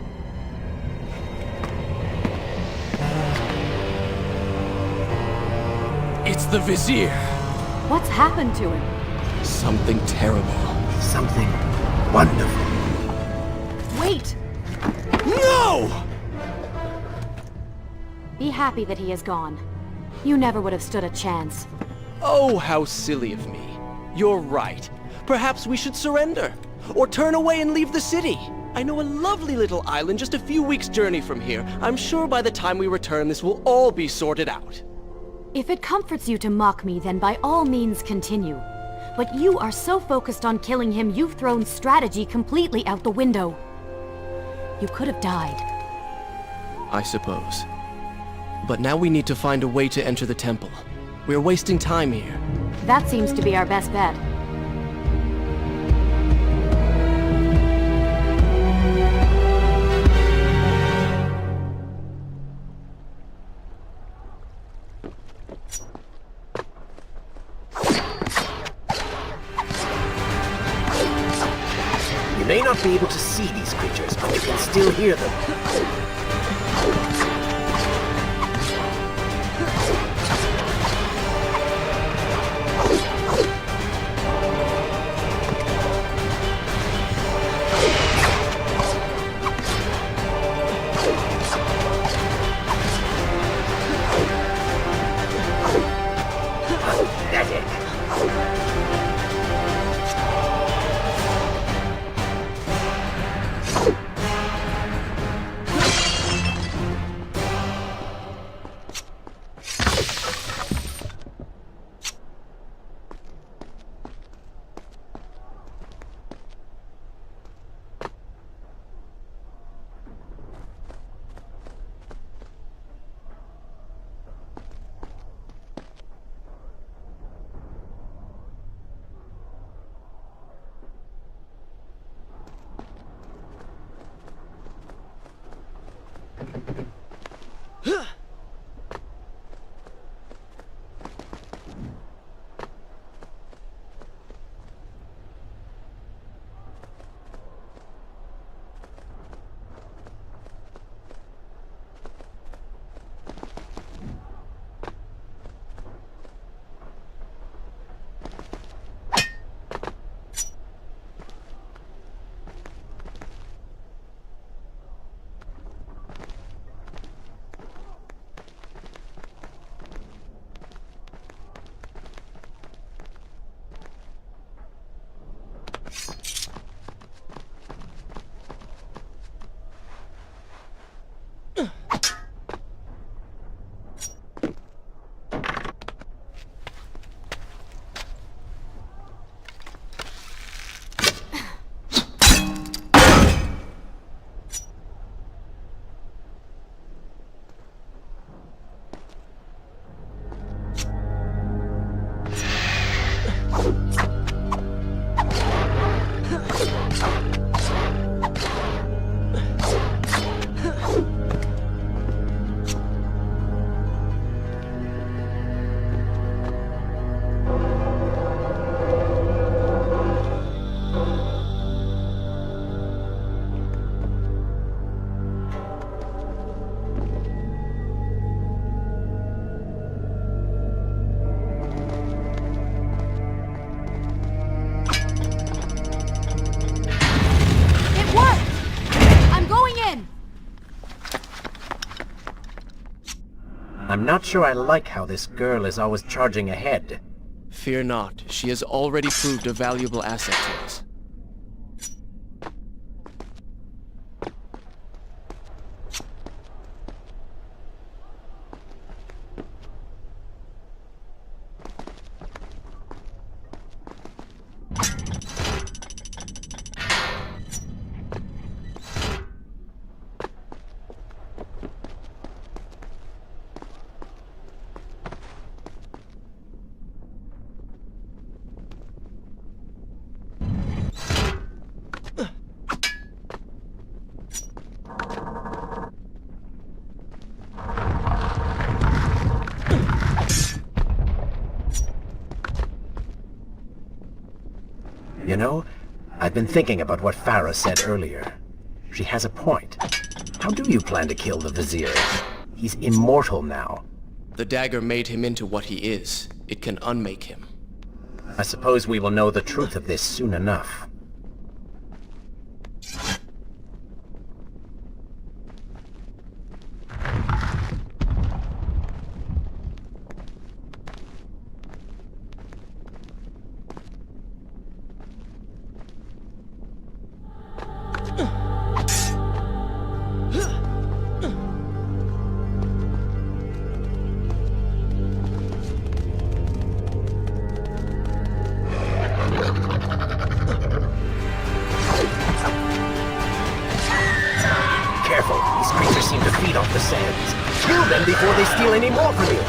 It's the Vizier! What's happened to him? Something terrible. Something wonderful. Wait! No! Be happy that he is gone. You never would have stood a chance. Oh, how silly of me. You're right. Perhaps we should surrender. Or turn away and leave the city. I know a lovely little island just a few weeks' journey from here. I'm sure by the time we return, this will all be sorted out. If it comforts you to mock me, then by all means continue. But you are so focused on killing him, you've thrown strategy completely out the window. You could have died. I suppose. But now we need to find a way to enter the temple. We're wasting time here. That seems to be our best bet. You may not be able to see these creatures, but you can still hear them. I'm not sure I like how this girl is always charging ahead. Fear not, she has already proved a valuable asset to us. You know, I've been thinking about what Farah said earlier. She has a point. How do you plan to kill the Vizier? He's immortal now. The dagger made him into what he is. It can unmake him. I suppose we will know the truth of this soon enough. Careful, these creatures seem to feed off the sands. Kill them before they steal any more from you.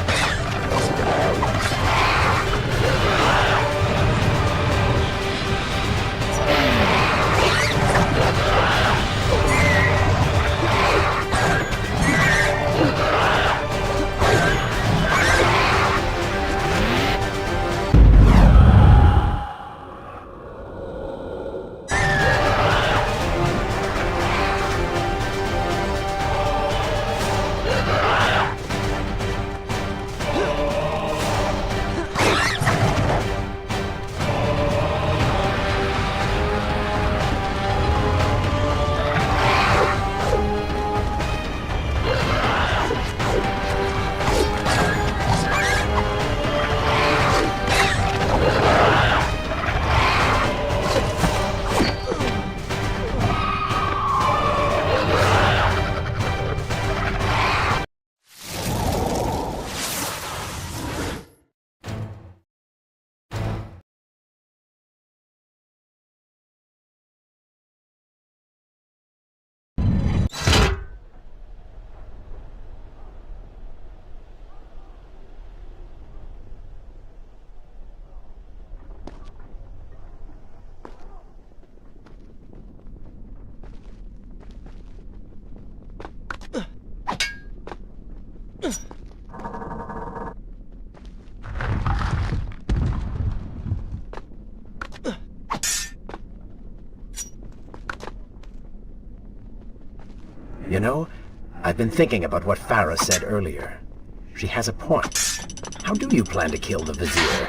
You know, I've been thinking about what Farah said earlier. She has a point. How do you plan to kill the Vizier?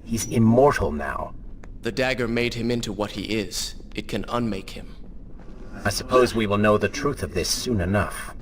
He's immortal now. The dagger made him into what he is. It can unmake him. I suppose we will know the truth of this soon enough.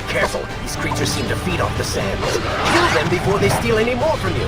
Careful, these creatures seem to feed off the sands. Kill them before they steal any more from you.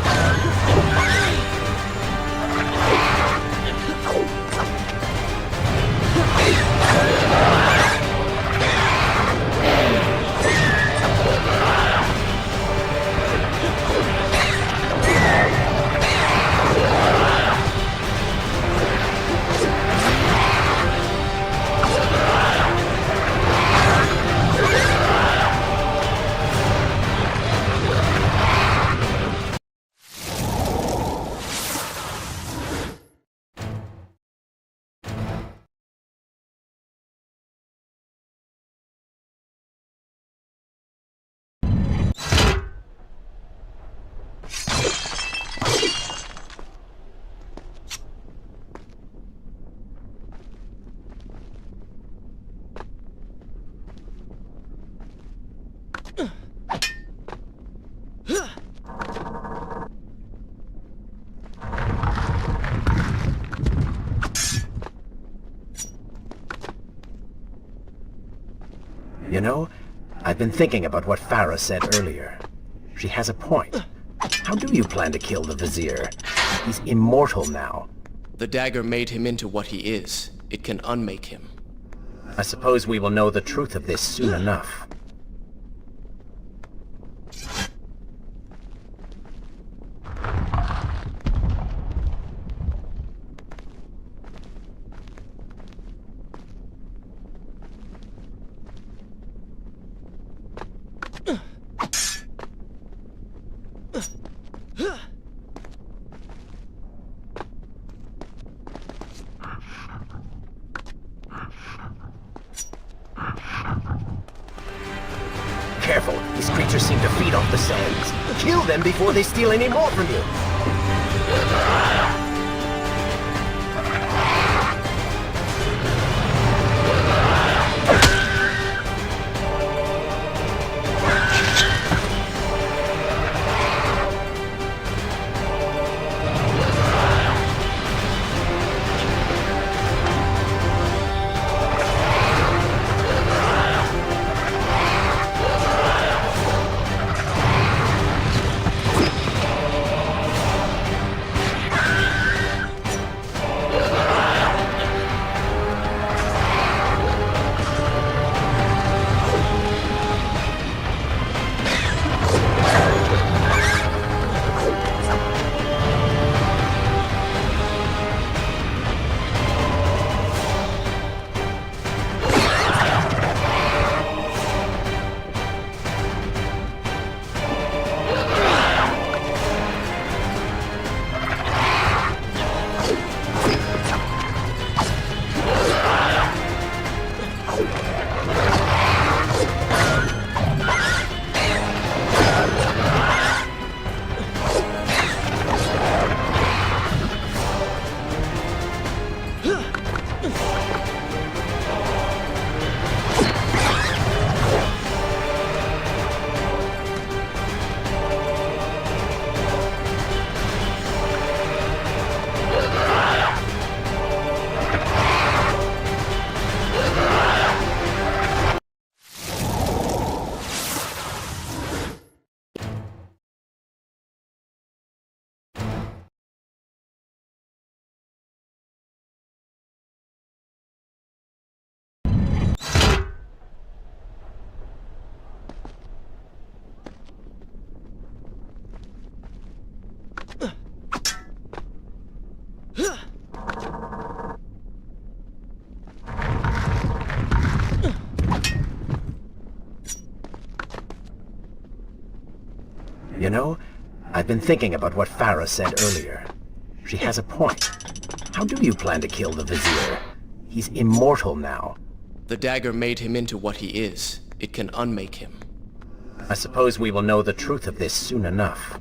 You know, I've been thinking about what Farah said earlier. She has a point. How do you plan to kill the Vizier? He's immortal now. The dagger made him into what he is. It can unmake him. I suppose we will know the truth of this soon enough. Careful, these creatures seem to feed off the sands. Kill them before they steal any more from you. You know, I've been thinking about what Farah said earlier. She has a point. How do you plan to kill the Vizier? He's immortal now. The dagger made him into what he is. It can unmake him. I suppose we will know the truth of this soon enough.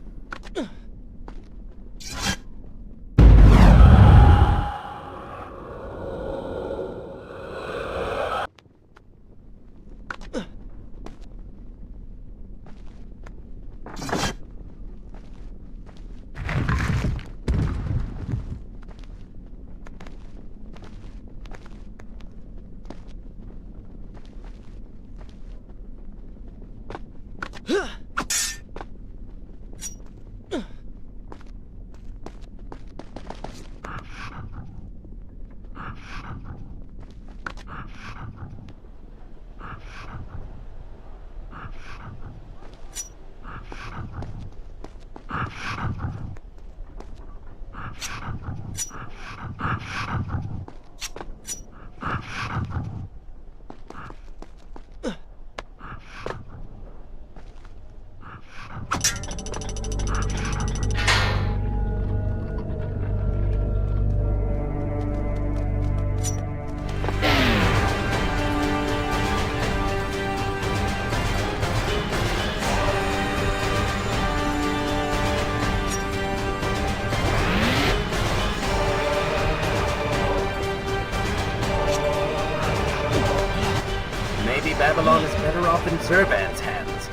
Babylon is better off in Zurban's hands.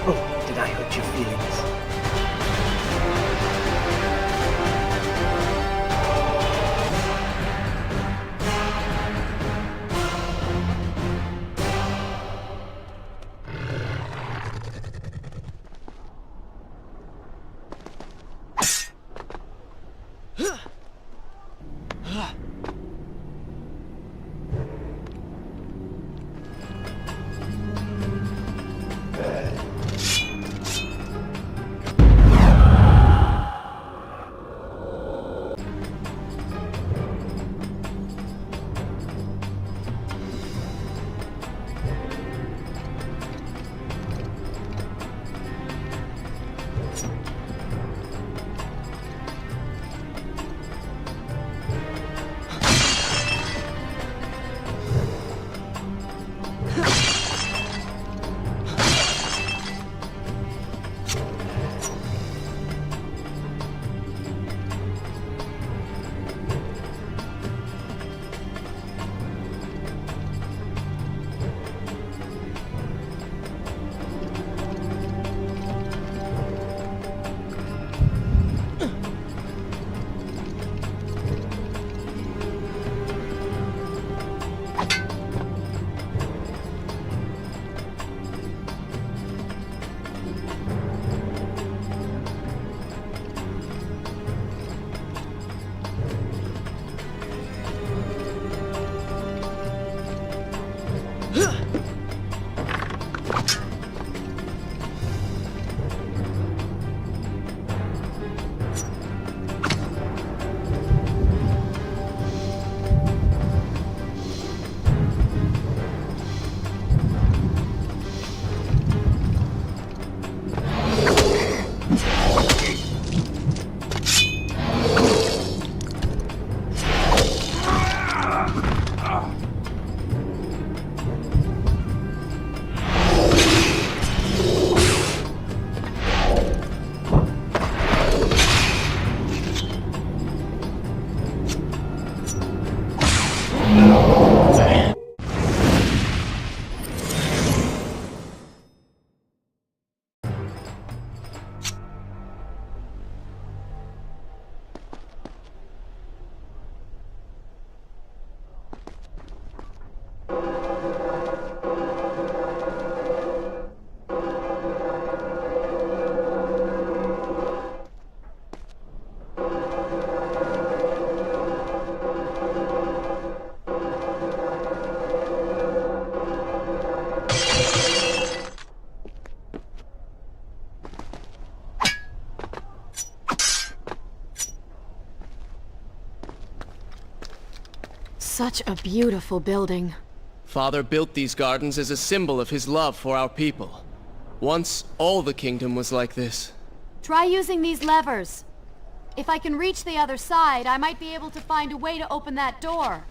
Oh, did I hurt your feelings? Such a beautiful building. Father built these gardens as a symbol of his love for our people. Once, all the kingdom was like this. Try using these levers. If I can reach the other side, I might be able to find a way to open that door.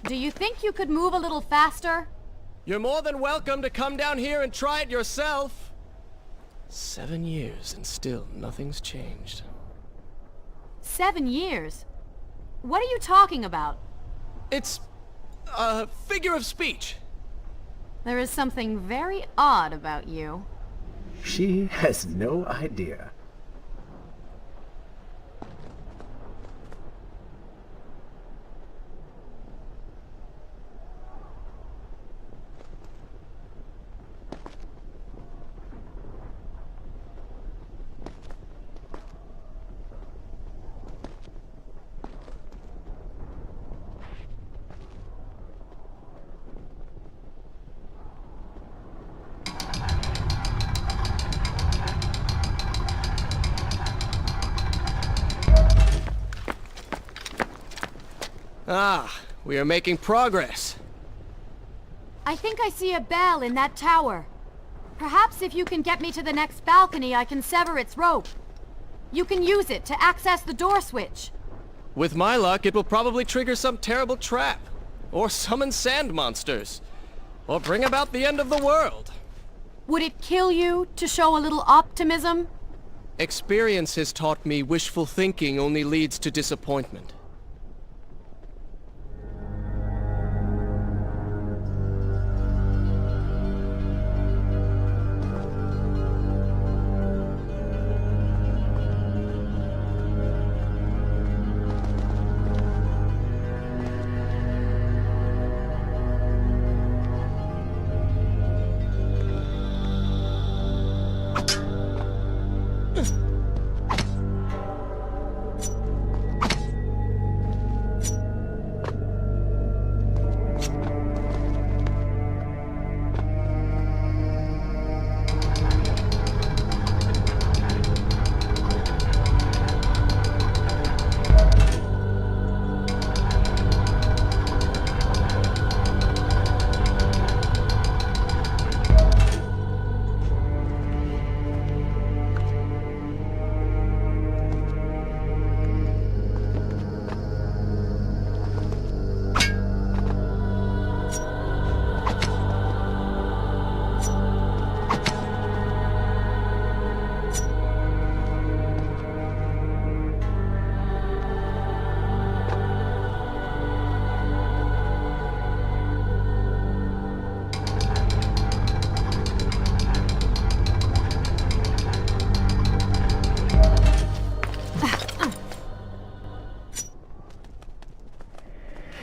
Do you think you could move a little faster? You're more than welcome to come down here and try it yourself. 7 years and still nothing's changed. 7 years? What are you talking about? It's a figure of speech. There is something very odd about you. She has no idea. Ah, we are making progress. I think I see a bell in that tower. Perhaps if you can get me to the next balcony, I can sever its rope. You can use it to access the door switch. With my luck, it will probably trigger some terrible trap. Or summon sand monsters. Or bring about the end of the world. Would it kill you to show a little optimism? Experience has taught me wishful thinking only leads to disappointment.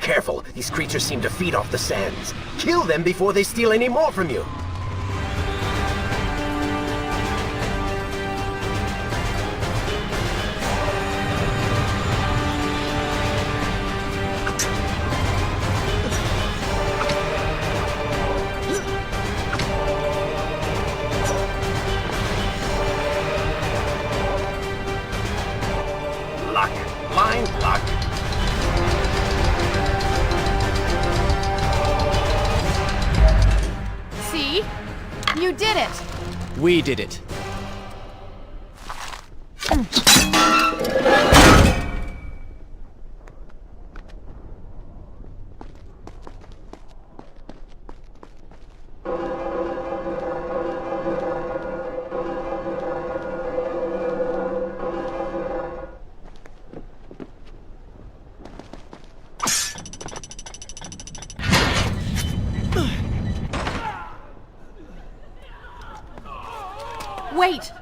Careful, these creatures seem to feed off the sands. Kill them before they steal any more from you. Luck, blind luck. See? You did it! We did it. Wait!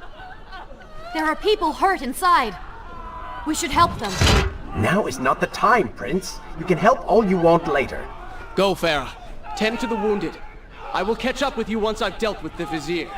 There are people hurt inside. We should help them. Now is not the time, Prince. You can help all you want later. Go, Farah. Tend to the wounded. I will catch up with you once I've dealt with the Vizier.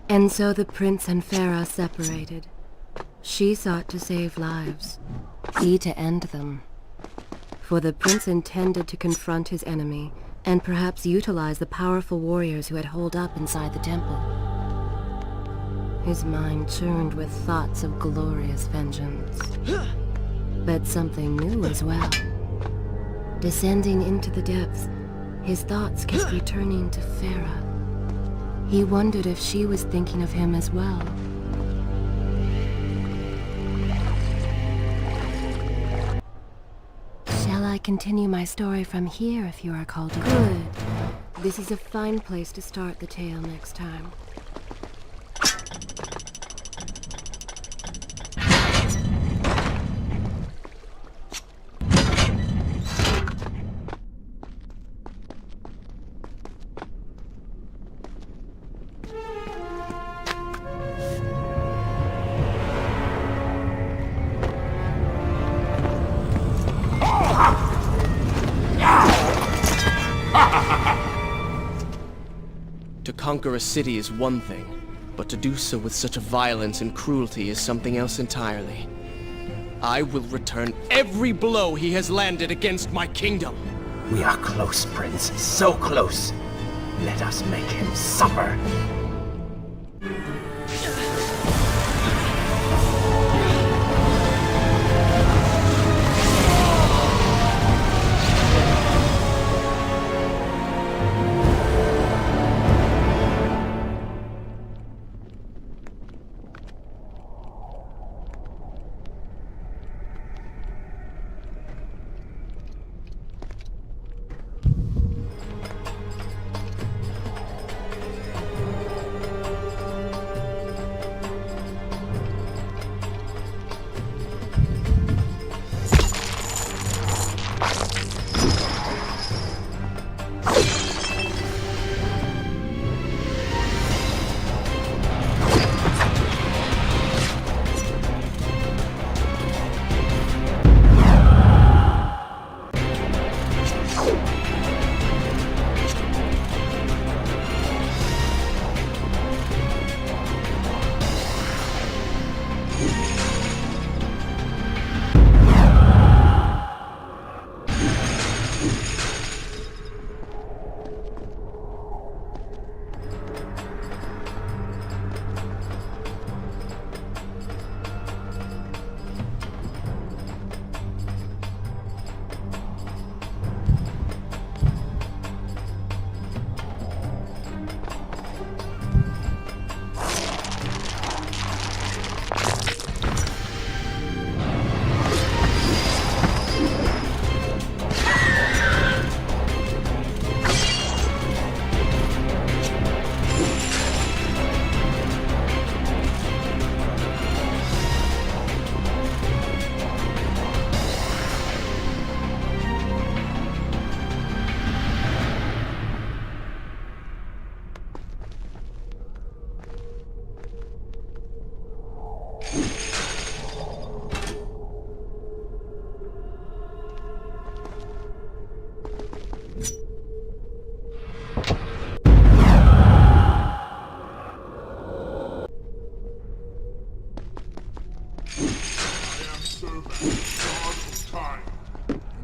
And so the prince and Farah separated. She sought to save lives, he to end them. For the prince intended to confront his enemy and perhaps utilize the powerful warriors who had holed up inside the temple. His mind churned with thoughts of glorious vengeance. But something new as well. Descending into the depths, his thoughts kept returning to Farah. He wondered if she was thinking of him as well. Shall I continue my story from here if you are called to? Good. This is a fine place to start the tale next time. To conquer a city is one thing, but to do so with such a violence and cruelty is something else entirely. I will return every blow he has landed against my kingdom. We are close, Prince. So close. Let us make him suffer.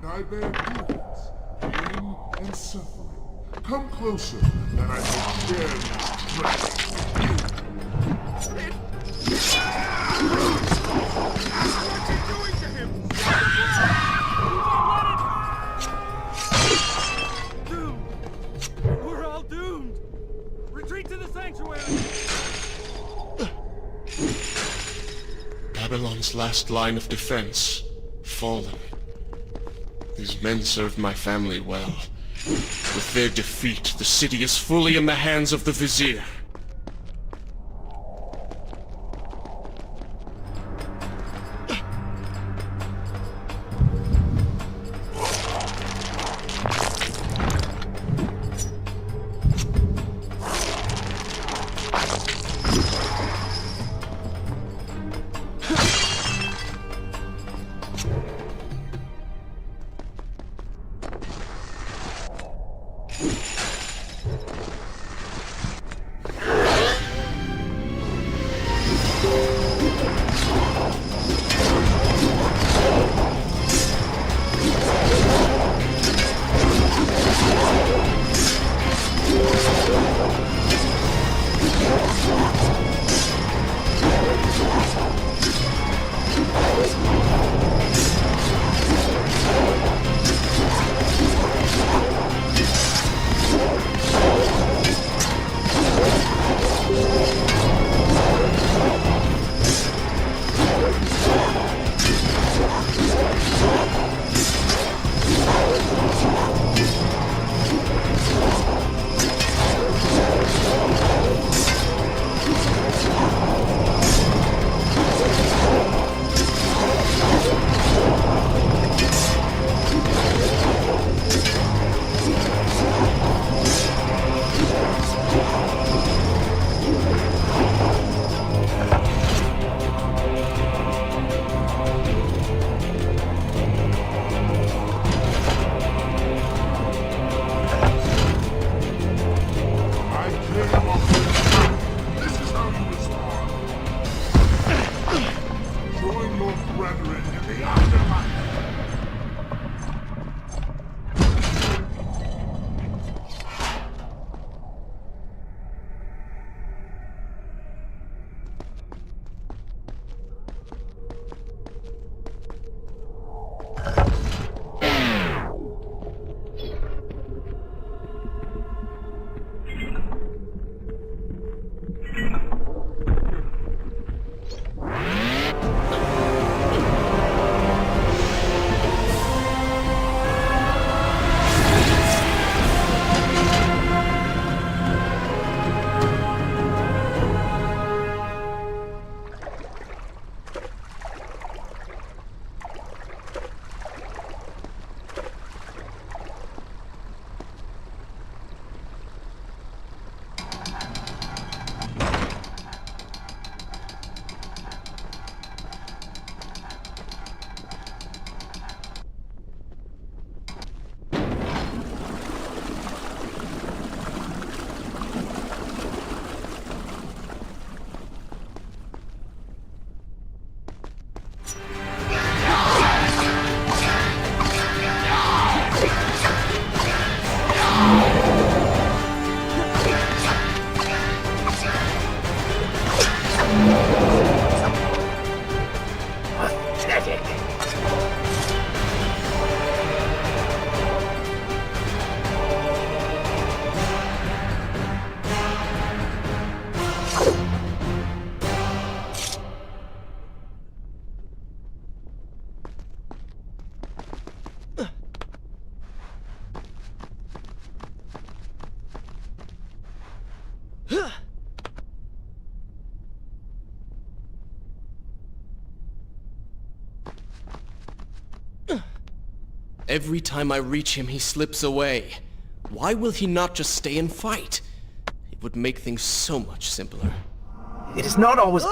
I bear burdens, pain, and suffering. Come closer, that I may share this strength. What's he doing to him? Doomed! We're all doomed! Retreat to the sanctuary! Babylon's last line of defense, fallen. These men served my family well. With their defeat, the city is fully in the hands of the Vizier. Every time I reach him, he slips away. Why will he not just stay and fight? It would make things so much simpler. It is not always...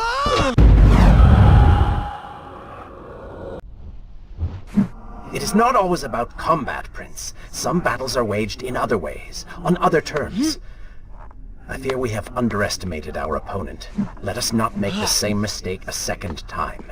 It is not always about combat, Prince. Some battles are waged in other ways, on other terms. I fear we have underestimated our opponent. Let us not make the same mistake a second time.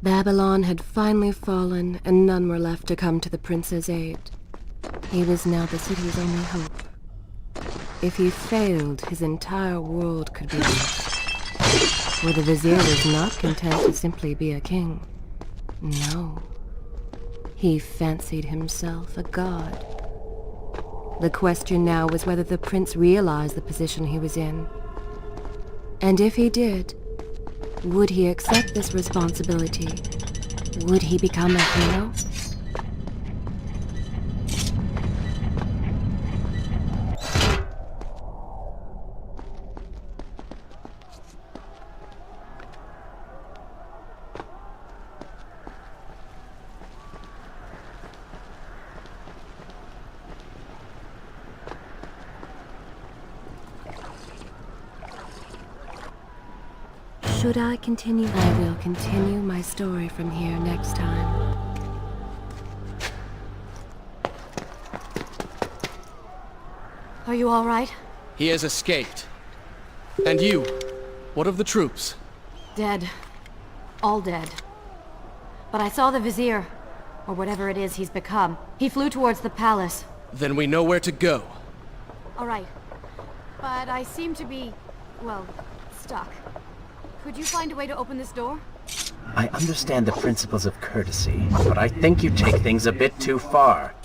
Babylon had finally fallen, and none were left to come to the prince's aid. He was now the city's only hope. If he failed, his entire world could be lost. For the vizier was not content to simply be a king. No. He fancied himself a god. The question now was whether the prince realized the position he was in. And if he did, would he accept this responsibility? Would he become a hero? Should I continue? I will continue my story from here next time. Are you all right? He has escaped. And you? What of the troops? Dead. All dead. But I saw the Vizier, or whatever it is he's become. He flew towards the palace. Then we know where to go. All right. But I seem to be, well, stuck. Could you find a way to open this door? I understand the principles of courtesy, but I think you take things a bit too far.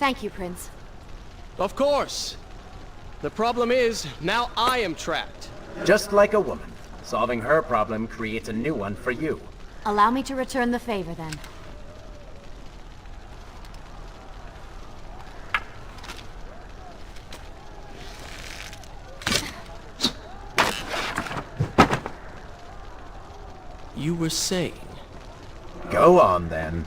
Thank you, Prince. Of course. The problem is, now I am trapped. Just like a woman. Solving her problem creates a new one for you. Allow me to return the favor, then. You were saying... Go on, then.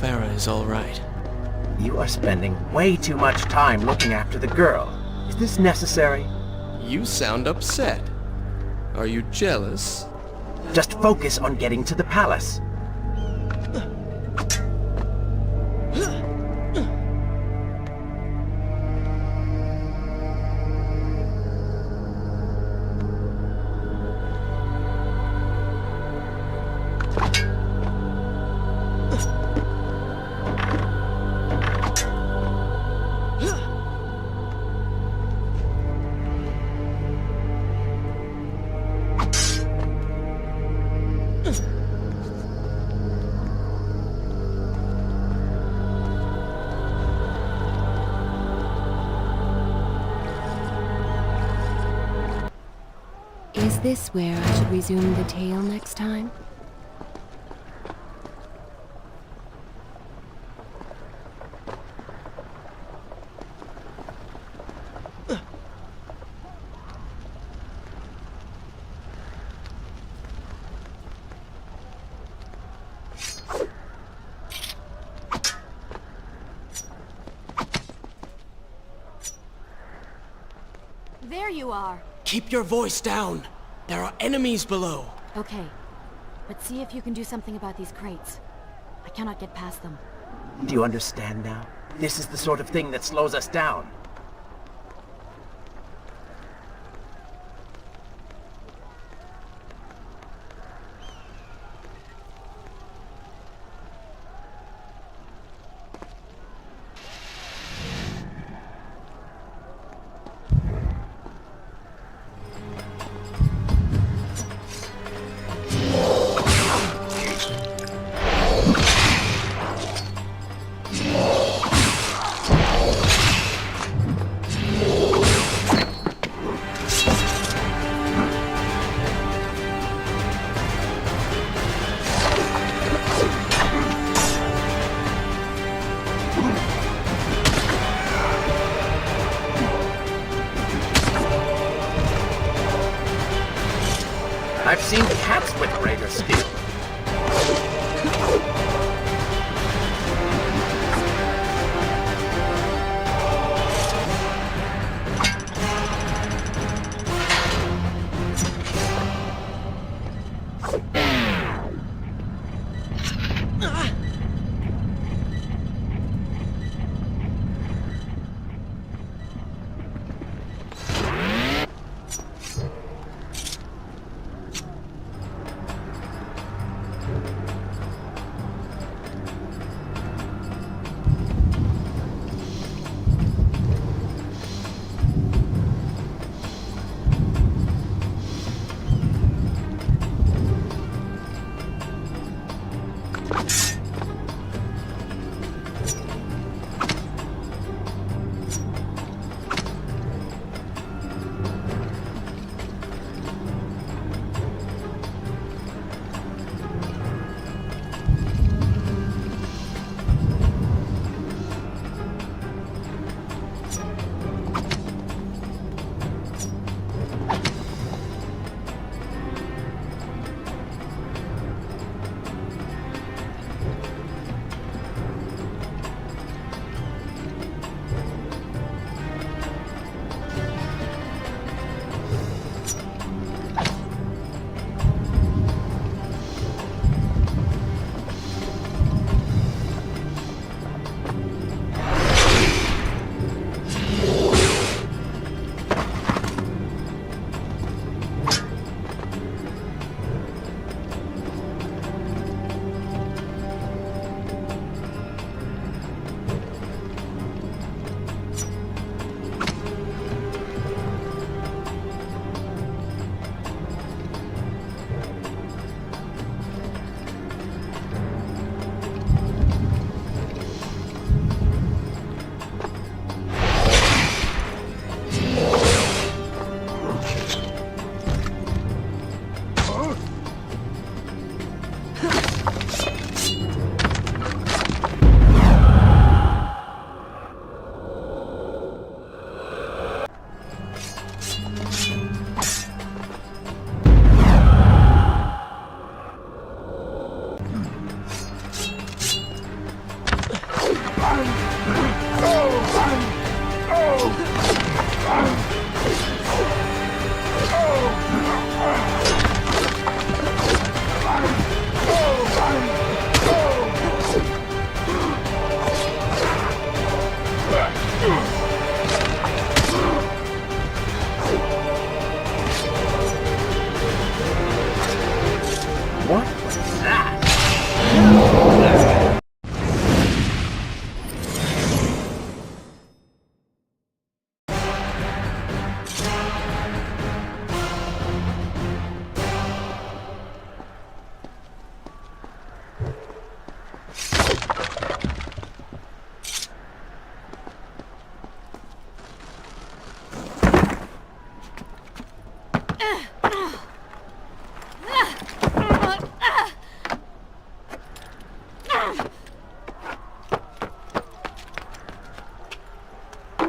Farah is all right. You are spending way too much time looking after the girl. Is this necessary? You sound upset. Are you jealous? Just focus on getting to the palace. Is this where I should resume the tale next time? There you are. Keep your voice down. There are enemies below. Okay. But see if you can do something about these crates. I cannot get past them. Do you understand now? This is the sort of thing that slows us down. What was that?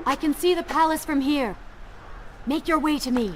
I can see the palace from here. Make your way to me.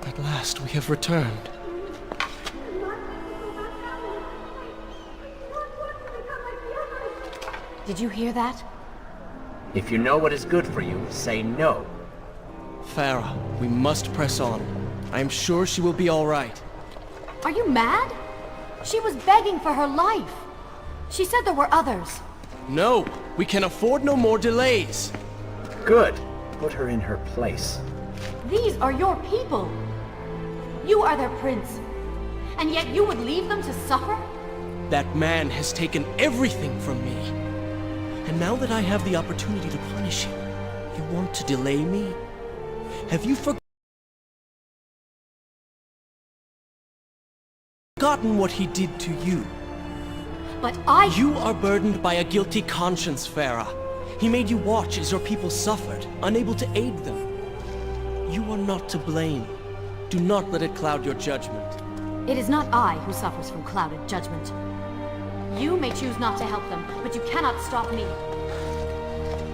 At last, we have returned. Did you hear that? If you know what is good for you, say no. Farah, we must press on. I am sure she will be all right. Are you mad? She was begging for her life. She said there were others. No, we can afford no more delays. Good. Put her in her place. These are your people. You are their prince. And yet you would leave them to suffer? That man has taken everything from me. And now that I have the opportunity to punish him, you want to delay me? Have you forgotten what he did to you? But You are burdened by a guilty conscience, Farah. He made you watch as your people suffered, unable to aid them. You are not to blame. Do not let it cloud your judgment. It is not I who suffers from clouded judgment. You may choose not to help them, but you cannot stop me.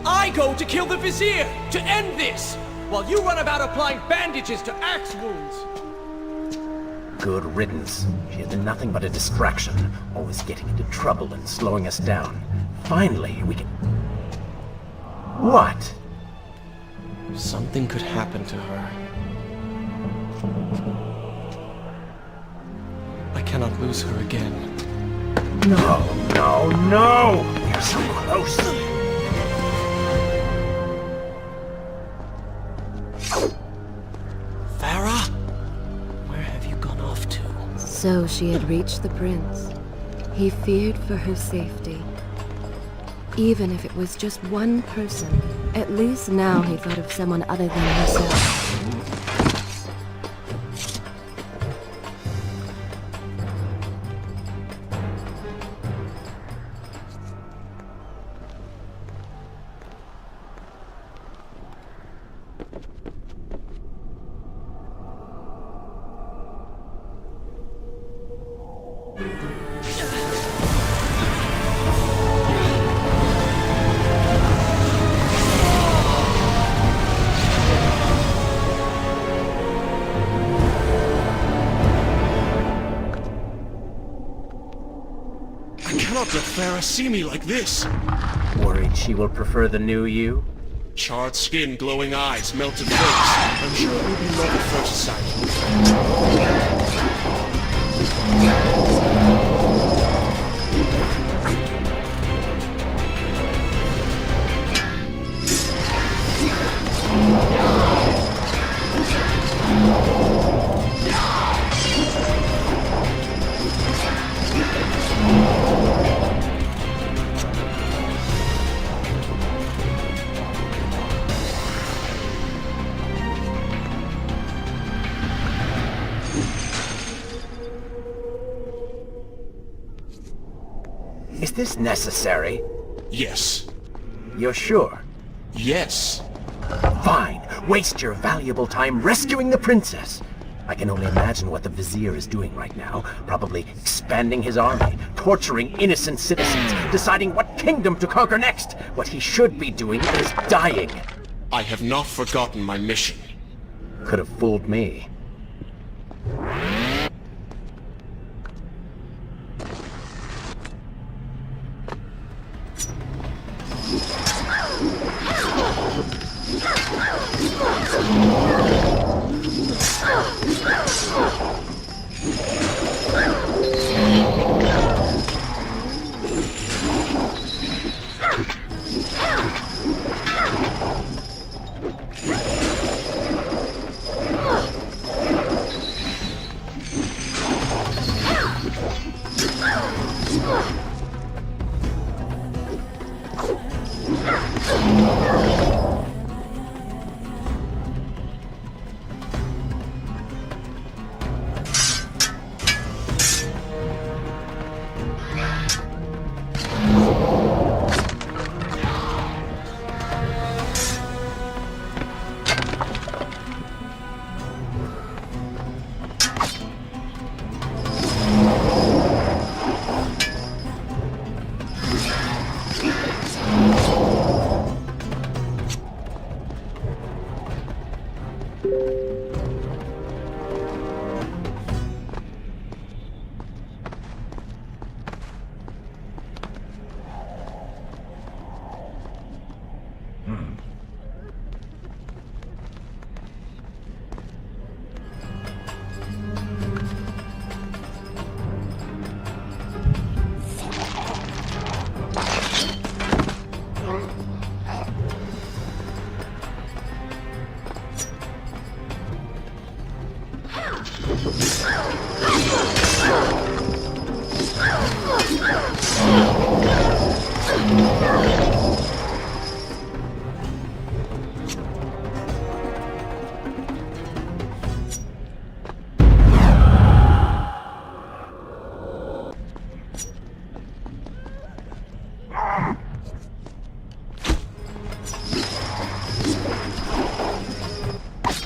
I go to kill the Vizier, to end this, while you run about applying bandages to axe wounds. Good riddance. She has been nothing but a distraction, always getting into trouble and slowing us down. Finally, we can... What? Something could happen to her. I cannot lose her again. No, no, no! You're so close! Farah? Where have you gone off to? So she had reached the prince. He feared for her safety. Even if it was just one person, at least now he thought of someone other than herself. not let Farah see me like this. Worried she will prefer the new you? Charred skin, glowing eyes, melted face. I'm sure it will be love at first sight. Is this necessary? Yes. You're sure? Yes. Fine. Waste your valuable time rescuing the princess. I can only imagine what the Vizier is doing right now. Probably expanding his army, torturing innocent citizens, deciding what kingdom to conquer next. What he should be doing is dying. I have not forgotten my mission. Could have fooled me.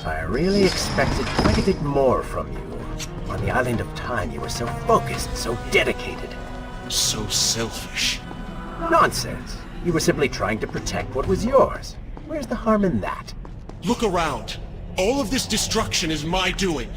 I really expected quite a bit more from you. On the island of time, you were so focused, so dedicated. So selfish. Nonsense. You were simply trying to protect what was yours. Where's the harm in that? Look around. All of this destruction is my doing.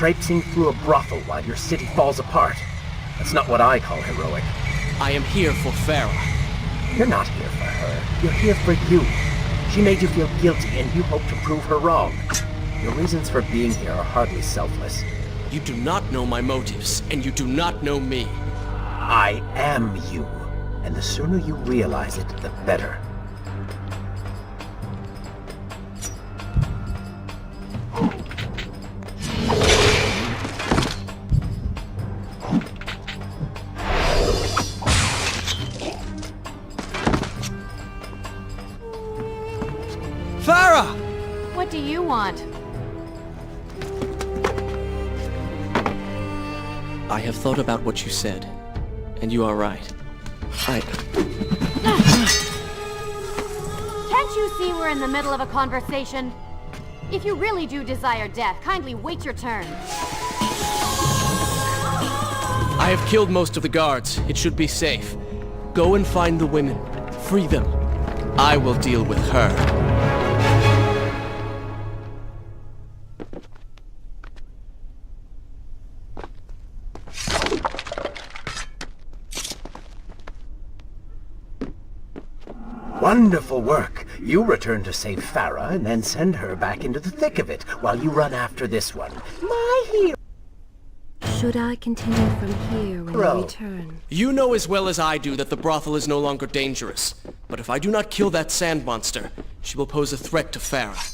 traipsing through a brothel while your city falls apart. That's not what I call heroic. I am here for Farah. You're not here for her. You're here for you. She made you feel guilty, and you hope to prove her wrong. Your reasons for being here are hardly selfless. You do not know my motives, and you do not know me. I am you, and the sooner you realize it, the better. Farah! What do you want? I have thought about what you said, and you are right. Can't you see we're in the middle of a conversation? If you really do desire death, kindly wait your turn. I have killed most of the guards. It should be safe. Go and find the women. Free them. I will deal with her. Wonderful work. You return to save Farah and then send her back into the thick of it while you run after this one. My hero. Should I continue from here when I return? You know as well as I do that the brothel is no longer dangerous. But if I do not kill that sand monster, she will pose a threat to Farah.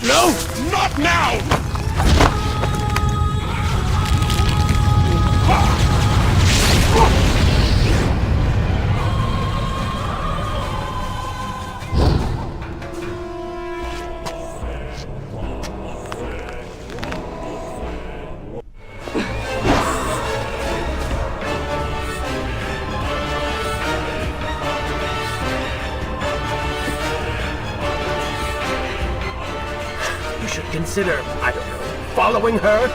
No! Not now! Consider, I don't know, following her?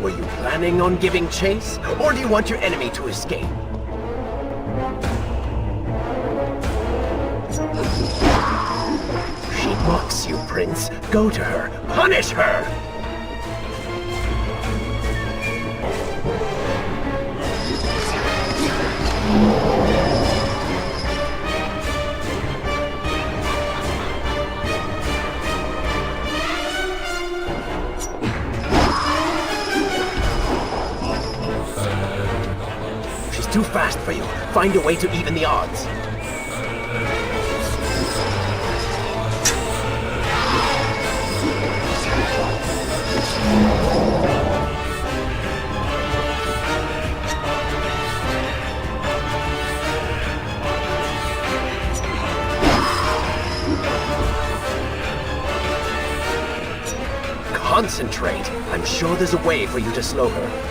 Were you planning on giving chase, or do you want your enemy to escape? She mocks you, Prince. Go to her. Punish her! Too fast for you. Find a way to even the odds. Concentrate. I'm sure there's a way for you to slow her.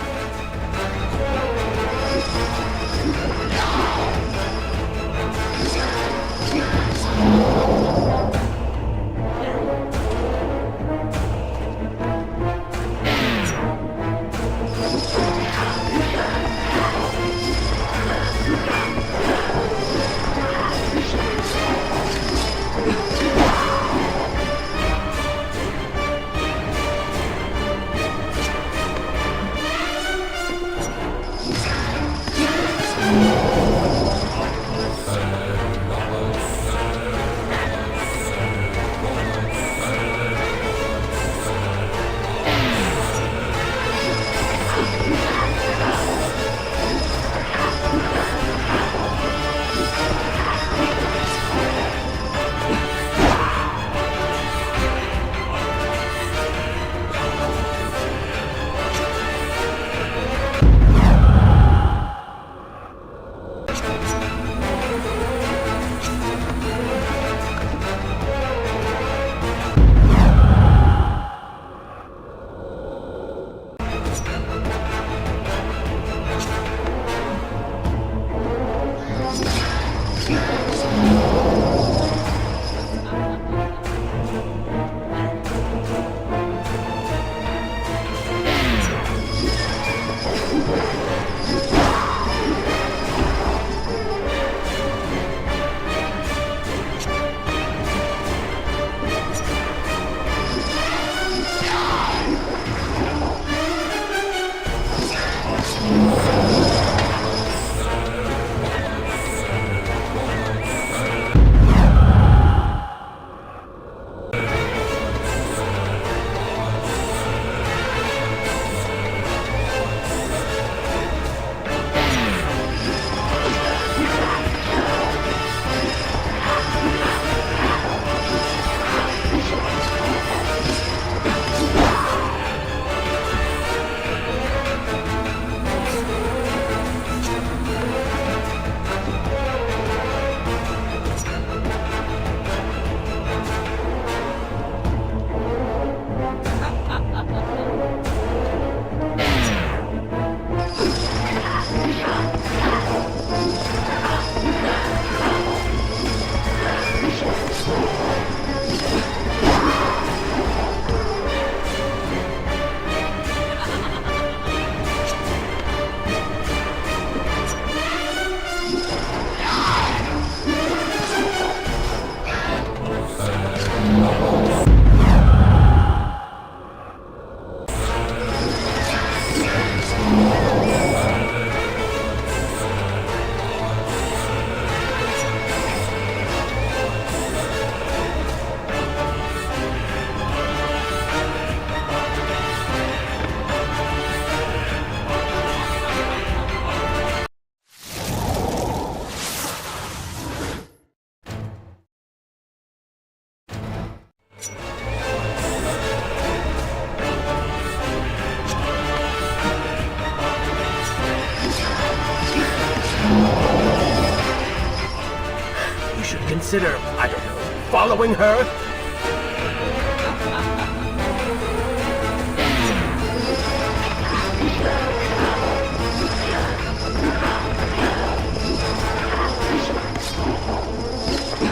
consider, I don't know, following her?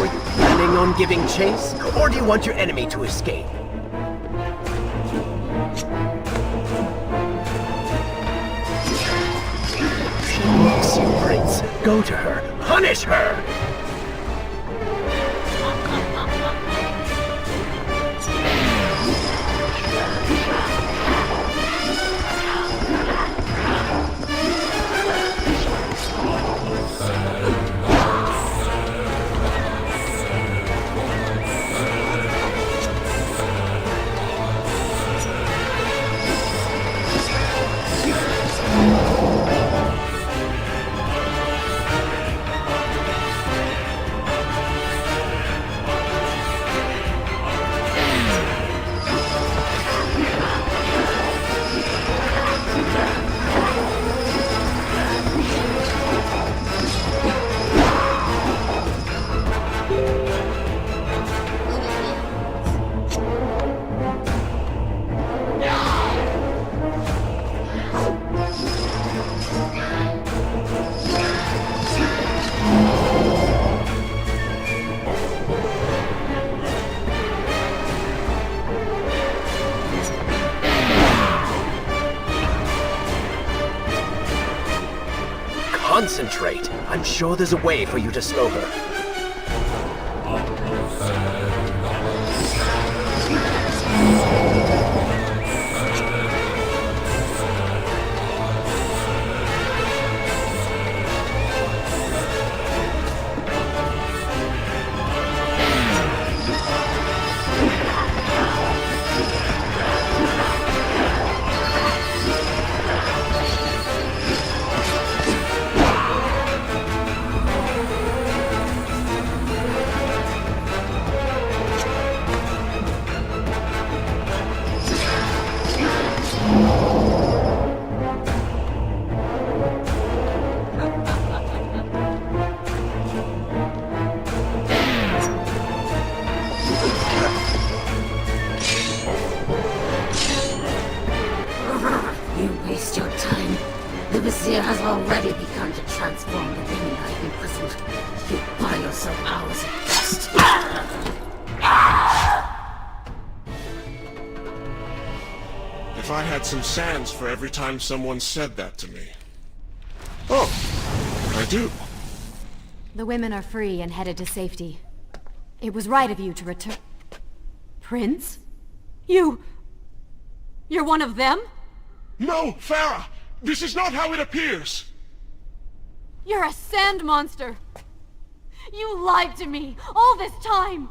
Were you planning on giving chase, or do you want your enemy to escape? She needs you, Prince. Go to her. Punish her! Concentrate. I'm sure there's a way for you to slow her. You waste your time. The Vizier has already begun to transform the women I've imprisoned. You buy yourself hours at best. If I had some sands for every time someone said that to me. Oh, I do. The women are free and headed to safety. It was right of you to return... Prince? You're one of them? No, Farah! This is not how it appears! You're a sand monster! You lied to me all this time!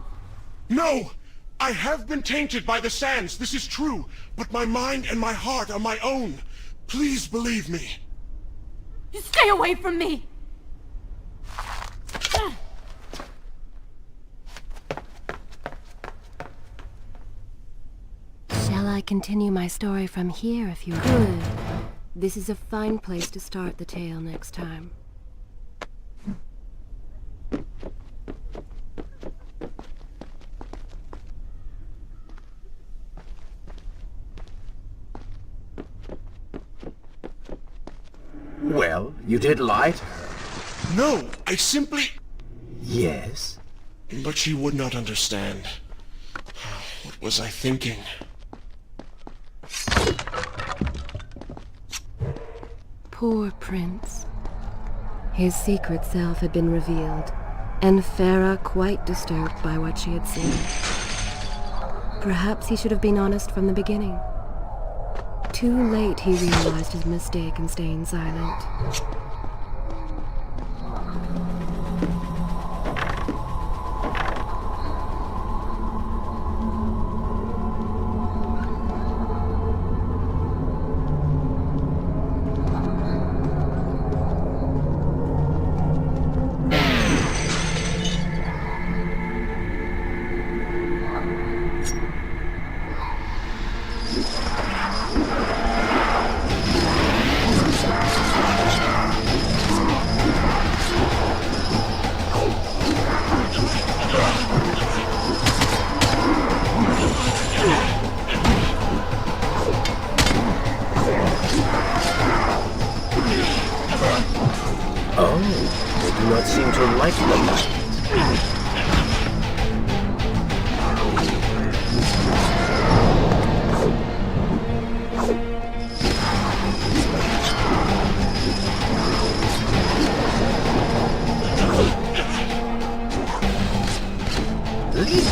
No! I have been tainted by the sands, this is true, but my mind and my heart are my own. Please believe me. You stay away from me! Shall I continue my story from here if you're good? This is a fine place to start the tale next time. Well, you did lie to her. No, I simply... Yes? But she would not understand. What was I thinking? Poor Prince. His secret self had been revealed, and Farah quite disturbed by what she had seen. Perhaps he should have been honest from the beginning. Too late he realized his mistake in staying silent.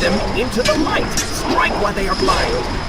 them into the light! Strike while they are blind!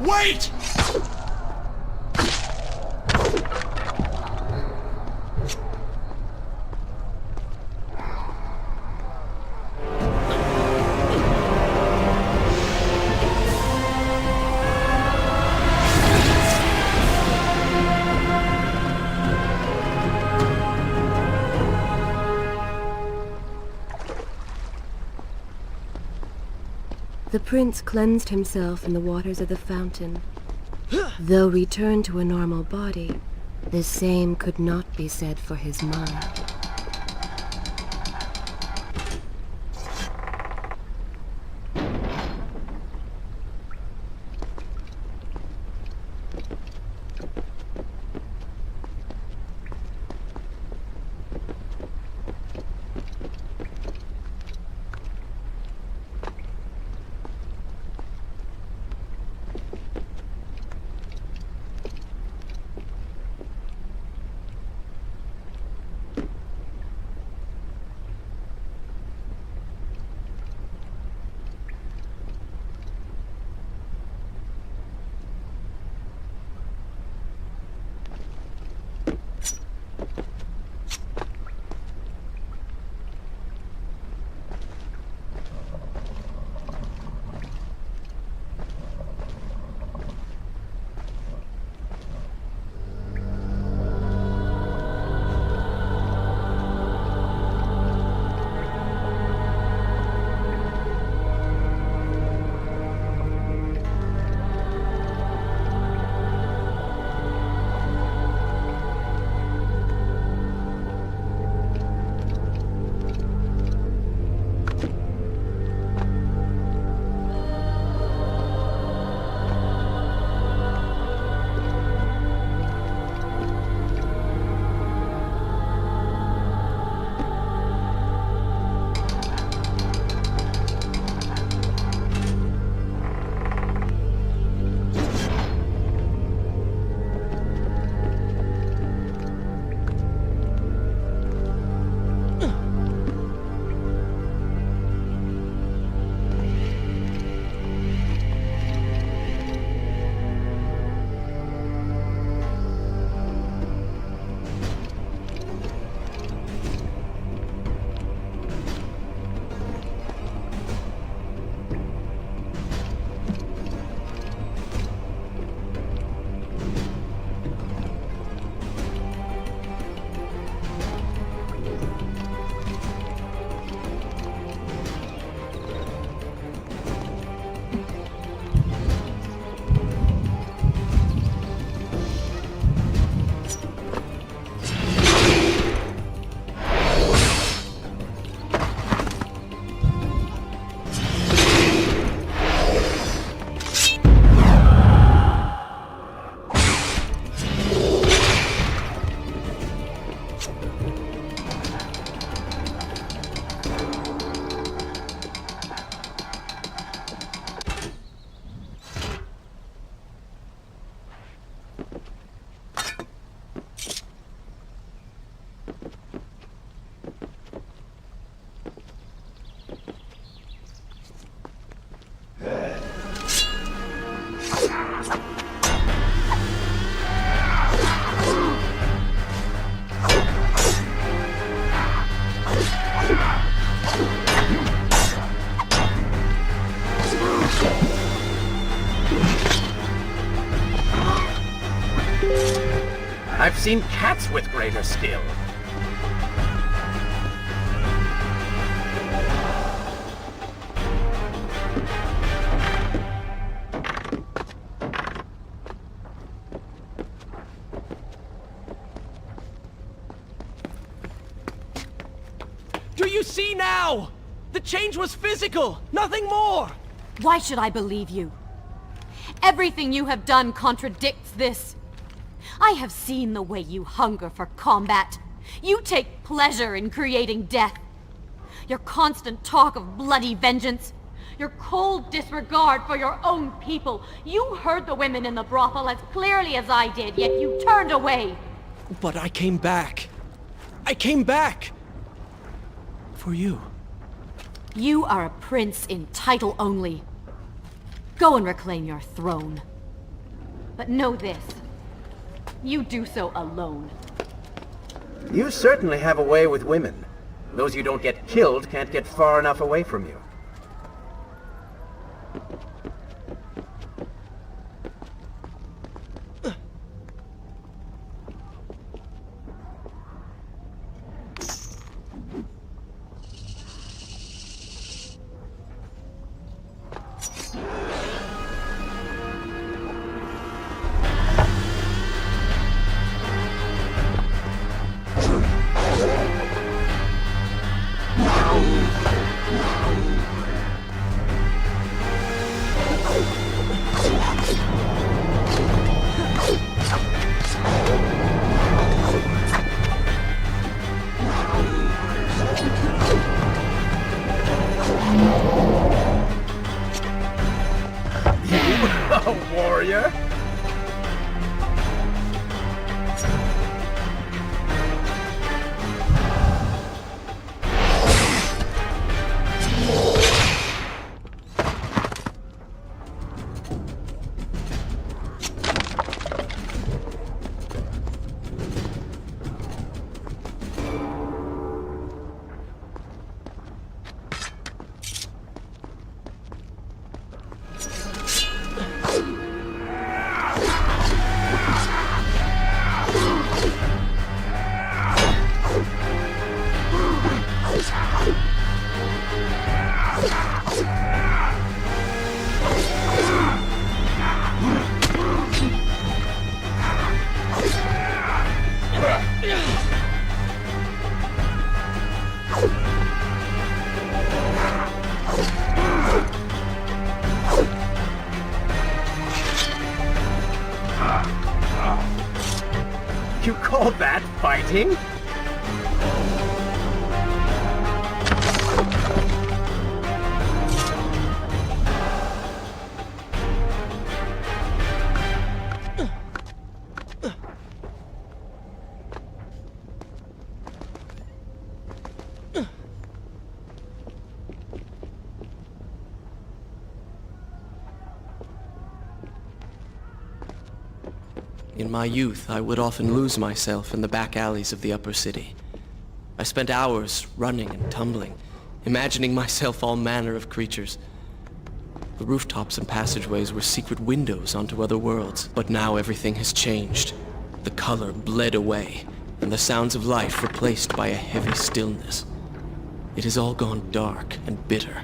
Wait! The prince cleansed himself in the waters of the fountain. Though returned to a normal body, the same could not be said for his mind. I've seen cats with greater skill. Do you see now? The change was physical, nothing more! Why should I believe you? Everything you have done contradicts this. I have seen the way you hunger for combat. You take pleasure in creating death. Your constant talk of bloody vengeance. Your cold disregard for your own people. You heard the women in the brothel as clearly as I did, yet you turned away. But I came back. I came back! For you. You are a prince in title only. Go and reclaim your throne. But know this. You do so alone. You certainly have a way with women. Those you don't get killed can't get far enough away from you. A warrior? You call that fighting? In my youth, I would often lose myself in the back alleys of the upper city. I spent hours running and tumbling, imagining myself all manner of creatures. The rooftops and passageways were secret windows onto other worlds. But now everything has changed. The color bled away, and the sounds of life replaced by a heavy stillness. It has all gone dark and bitter.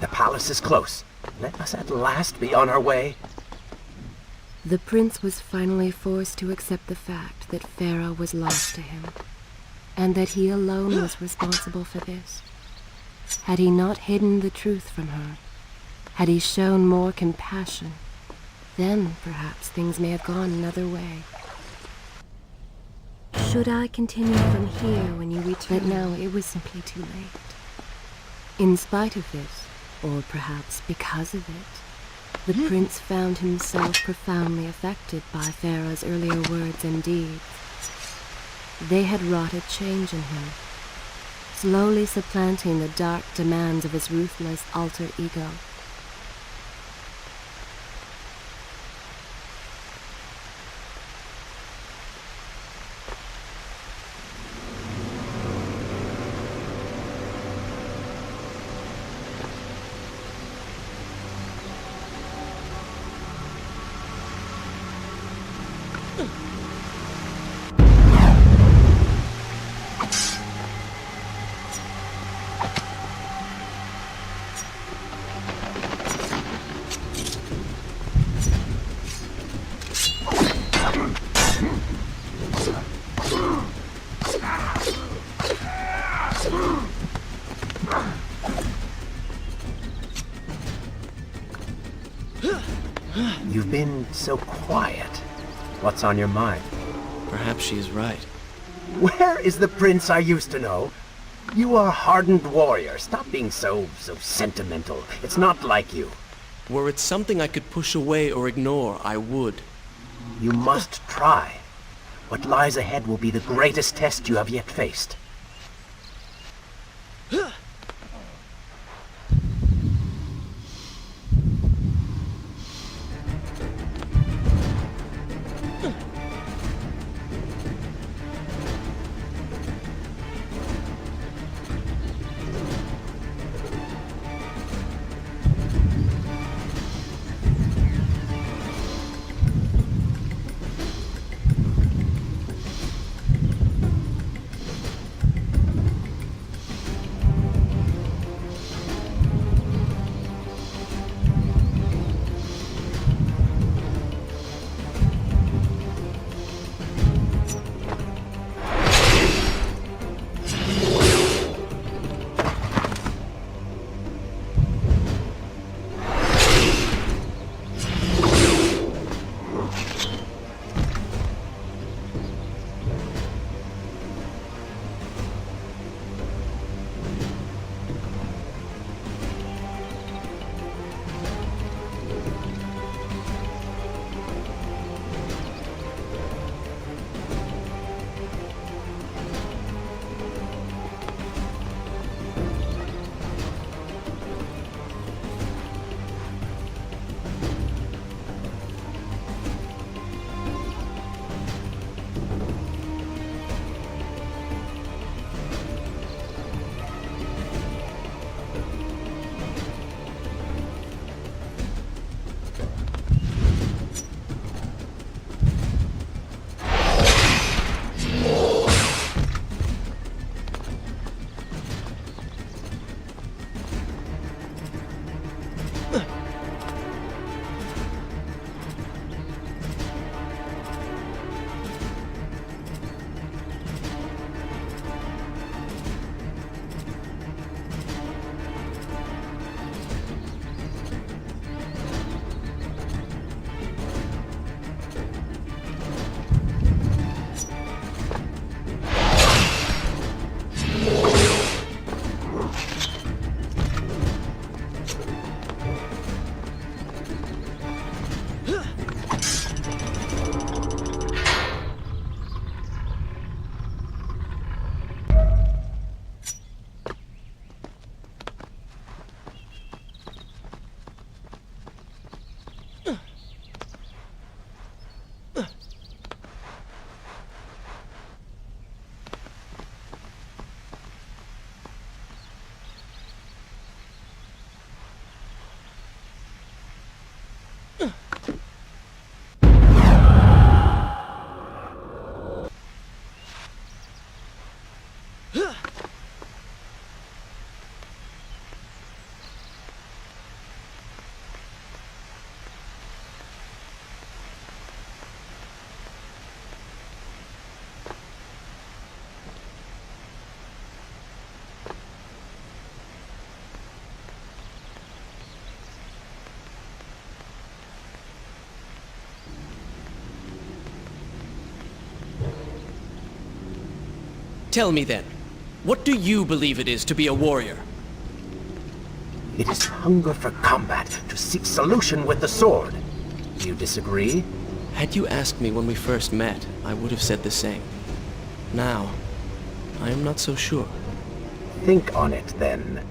The palace is close. Let us at last be on our way. The prince was finally forced to accept the fact that Farah was lost to him, and that he alone was responsible for this. Had he not hidden the truth from her, had he shown more compassion, then perhaps things may have gone another way. Should I continue from here when you return? But no, it was simply too late. In spite of this, or perhaps because of it, the prince found himself profoundly affected by Farah's earlier words and deeds. They had wrought a change in him, slowly supplanting the dark demands of his ruthless alter ego. You've been so quiet. What's on your mind? Perhaps she is right. Where is the prince I used to know? You are a hardened warrior. Stop being so sentimental. It's not like you. Were it something I could push away or ignore, I would. You must try. What lies ahead will be the greatest test you have yet faced. Tell me then, what do you believe it is to be a warrior? It is hunger for combat, to seek solution with the sword. Do you disagree? Had you asked me when we first met, I would have said the same. Now, I am not so sure. Think on it, then.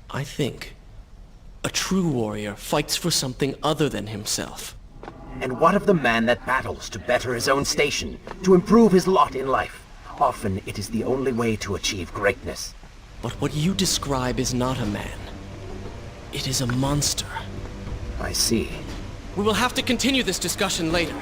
I think a true warrior fights for something other than himself. And what of the man that battles to better his own station, to improve his lot in life? Often it is the only way to achieve greatness. But what you describe is not a man. It is a monster. I see. We will have to continue this discussion later.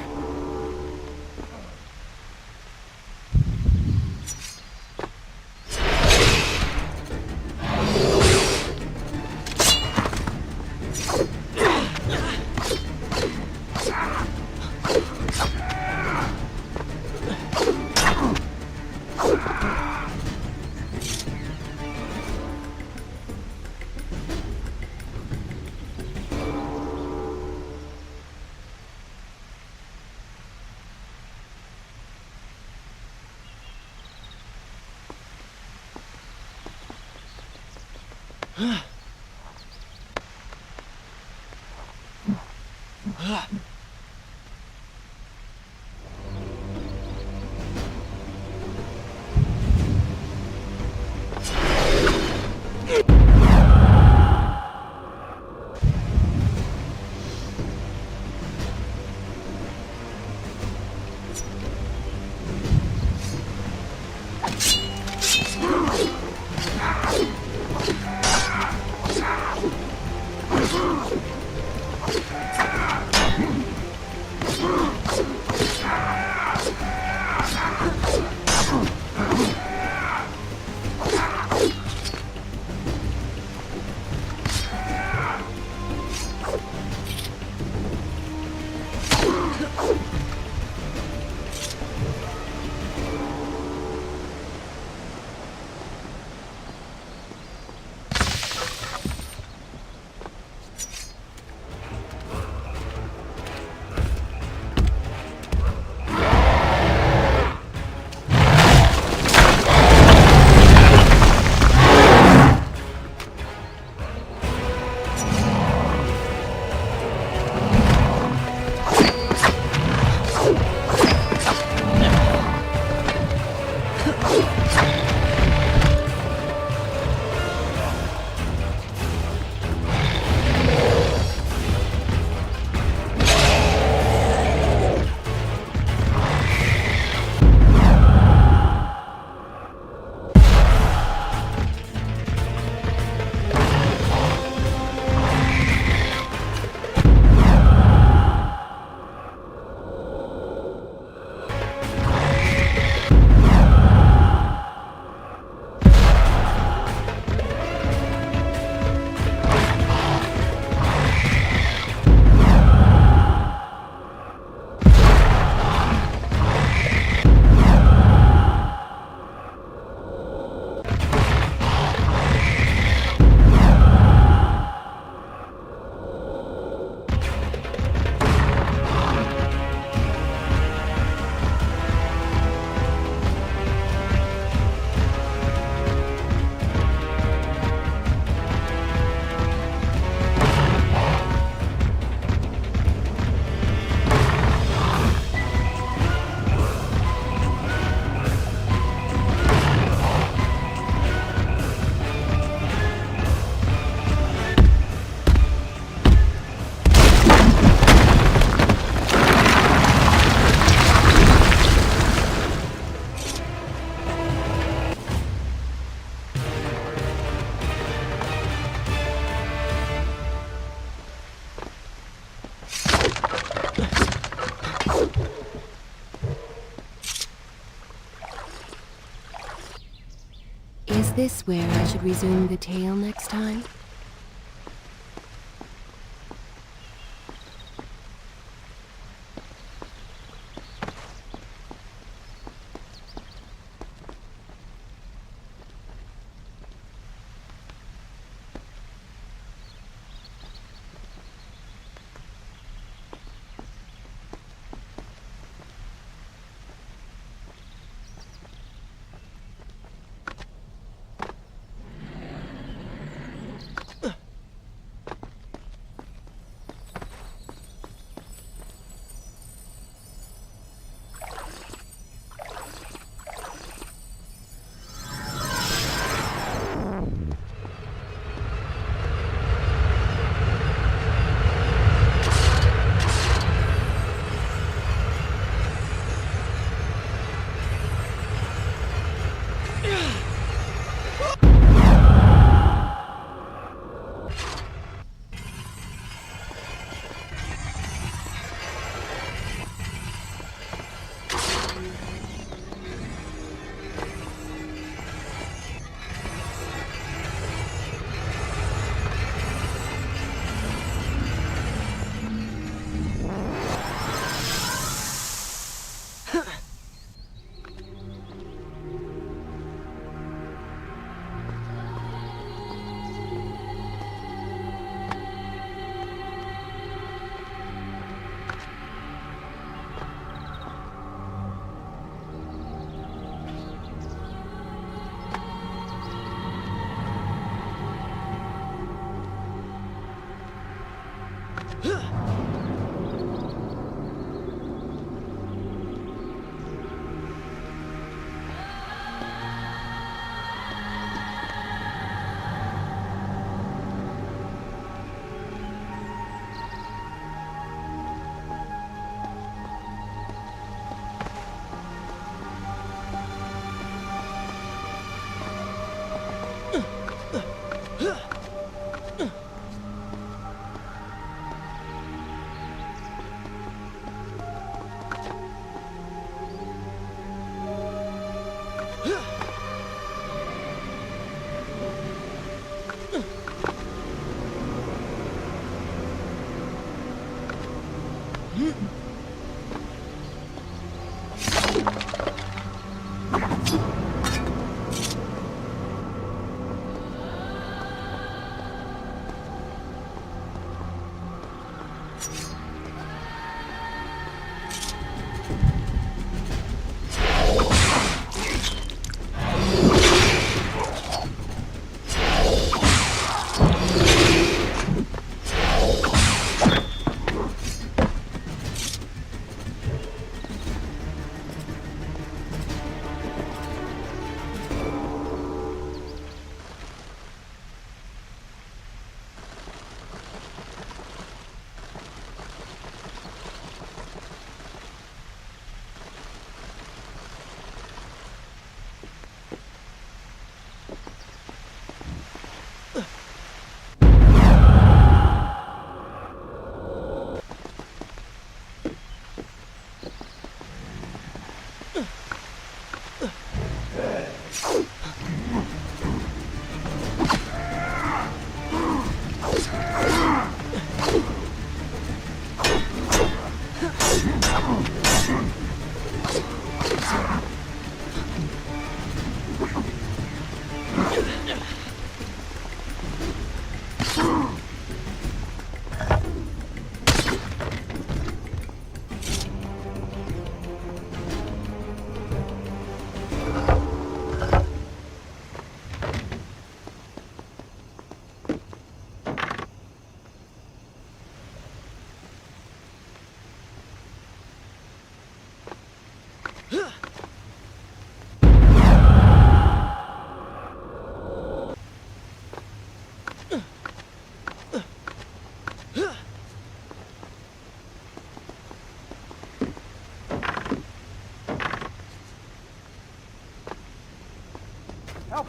Is this where I should resume the tale next time?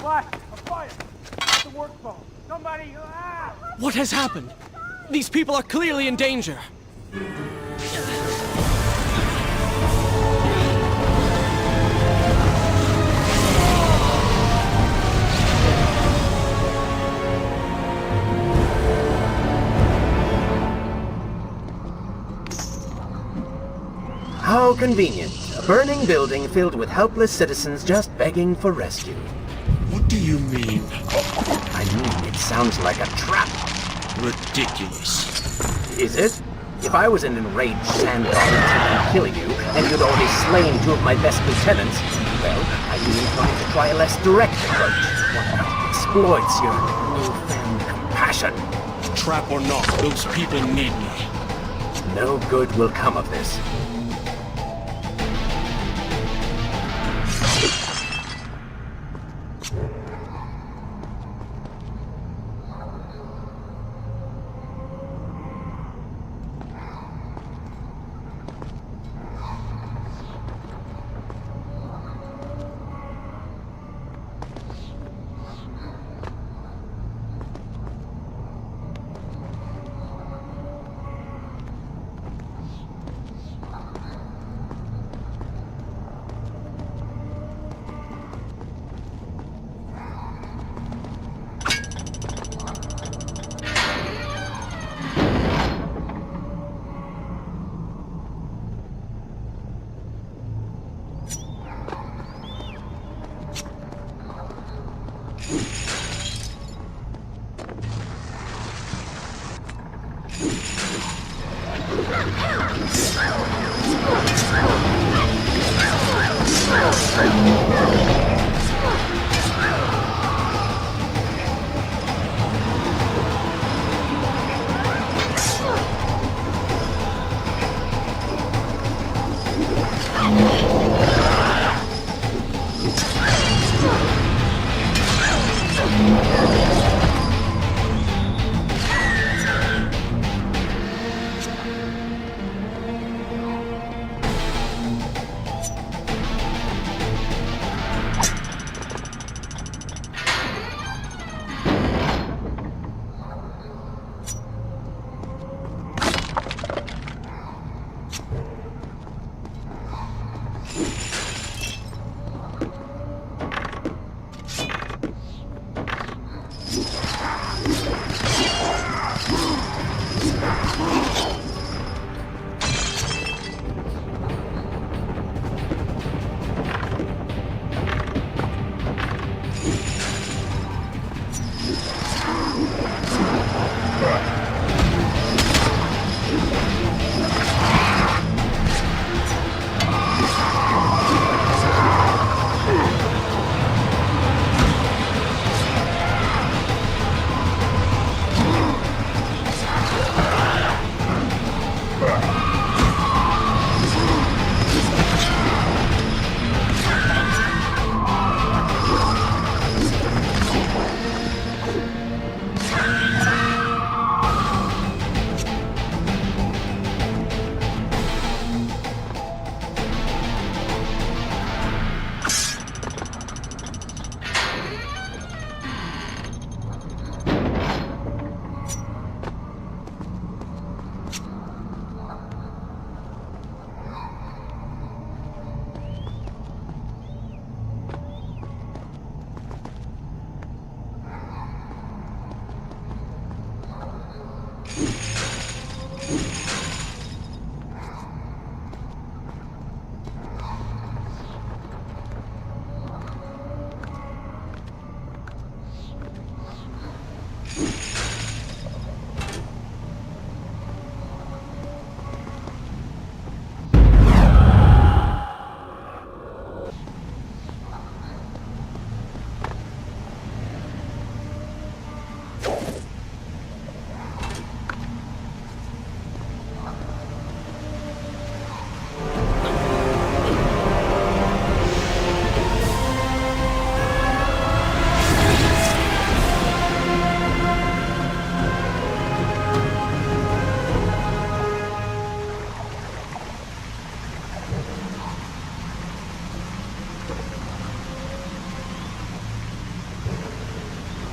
Flash! A fire! At the work phone! Somebody! Ah! What has happened? These people are clearly in danger. How convenient. A burning building filled with helpless citizens just begging for rescue. What do you mean? I mean, it sounds like a trap. Ridiculous. Is it? If I was an enraged sand dog attempting to kill you, and you'd already slain two of my best lieutenants, well, I'd be inclined to try a less direct approach. One that exploits your newfound compassion. Trap or not, those people need me. No good will come of this.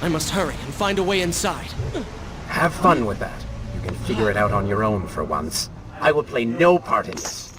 I must hurry and find a way inside. Have fun with that. You can figure it out on your own for once. I will play no part in this.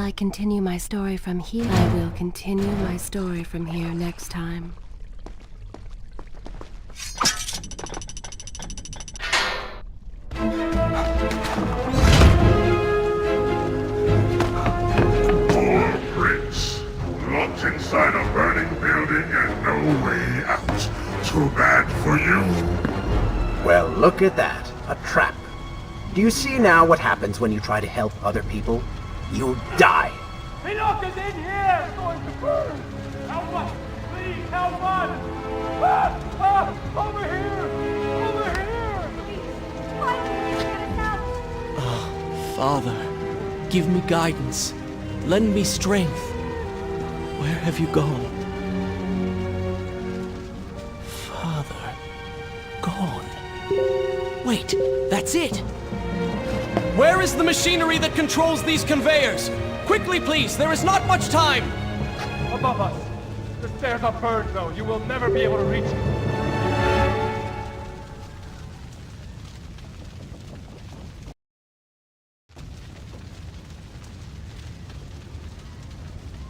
I continue my story from here? I will continue my story from here next time. Poor Prince. Locked inside a burning building and no way out. Too bad for you. Well, look at that. A trap. Do you see now what happens when you try to help other people? You die. He locked us in here! It's going to burn! Help us! Please, help us! Over here! Over here! Why can't you get us out? Father, give me guidance. Lend me strength. Where have you gone? Father, gone. Wait, that's it! Where is the machinery that controls these conveyors? Quickly, please, there is not much time! Above us. The stairs are burned, though. You will never be able to reach it.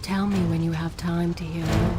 Tell me when you have time to hear more.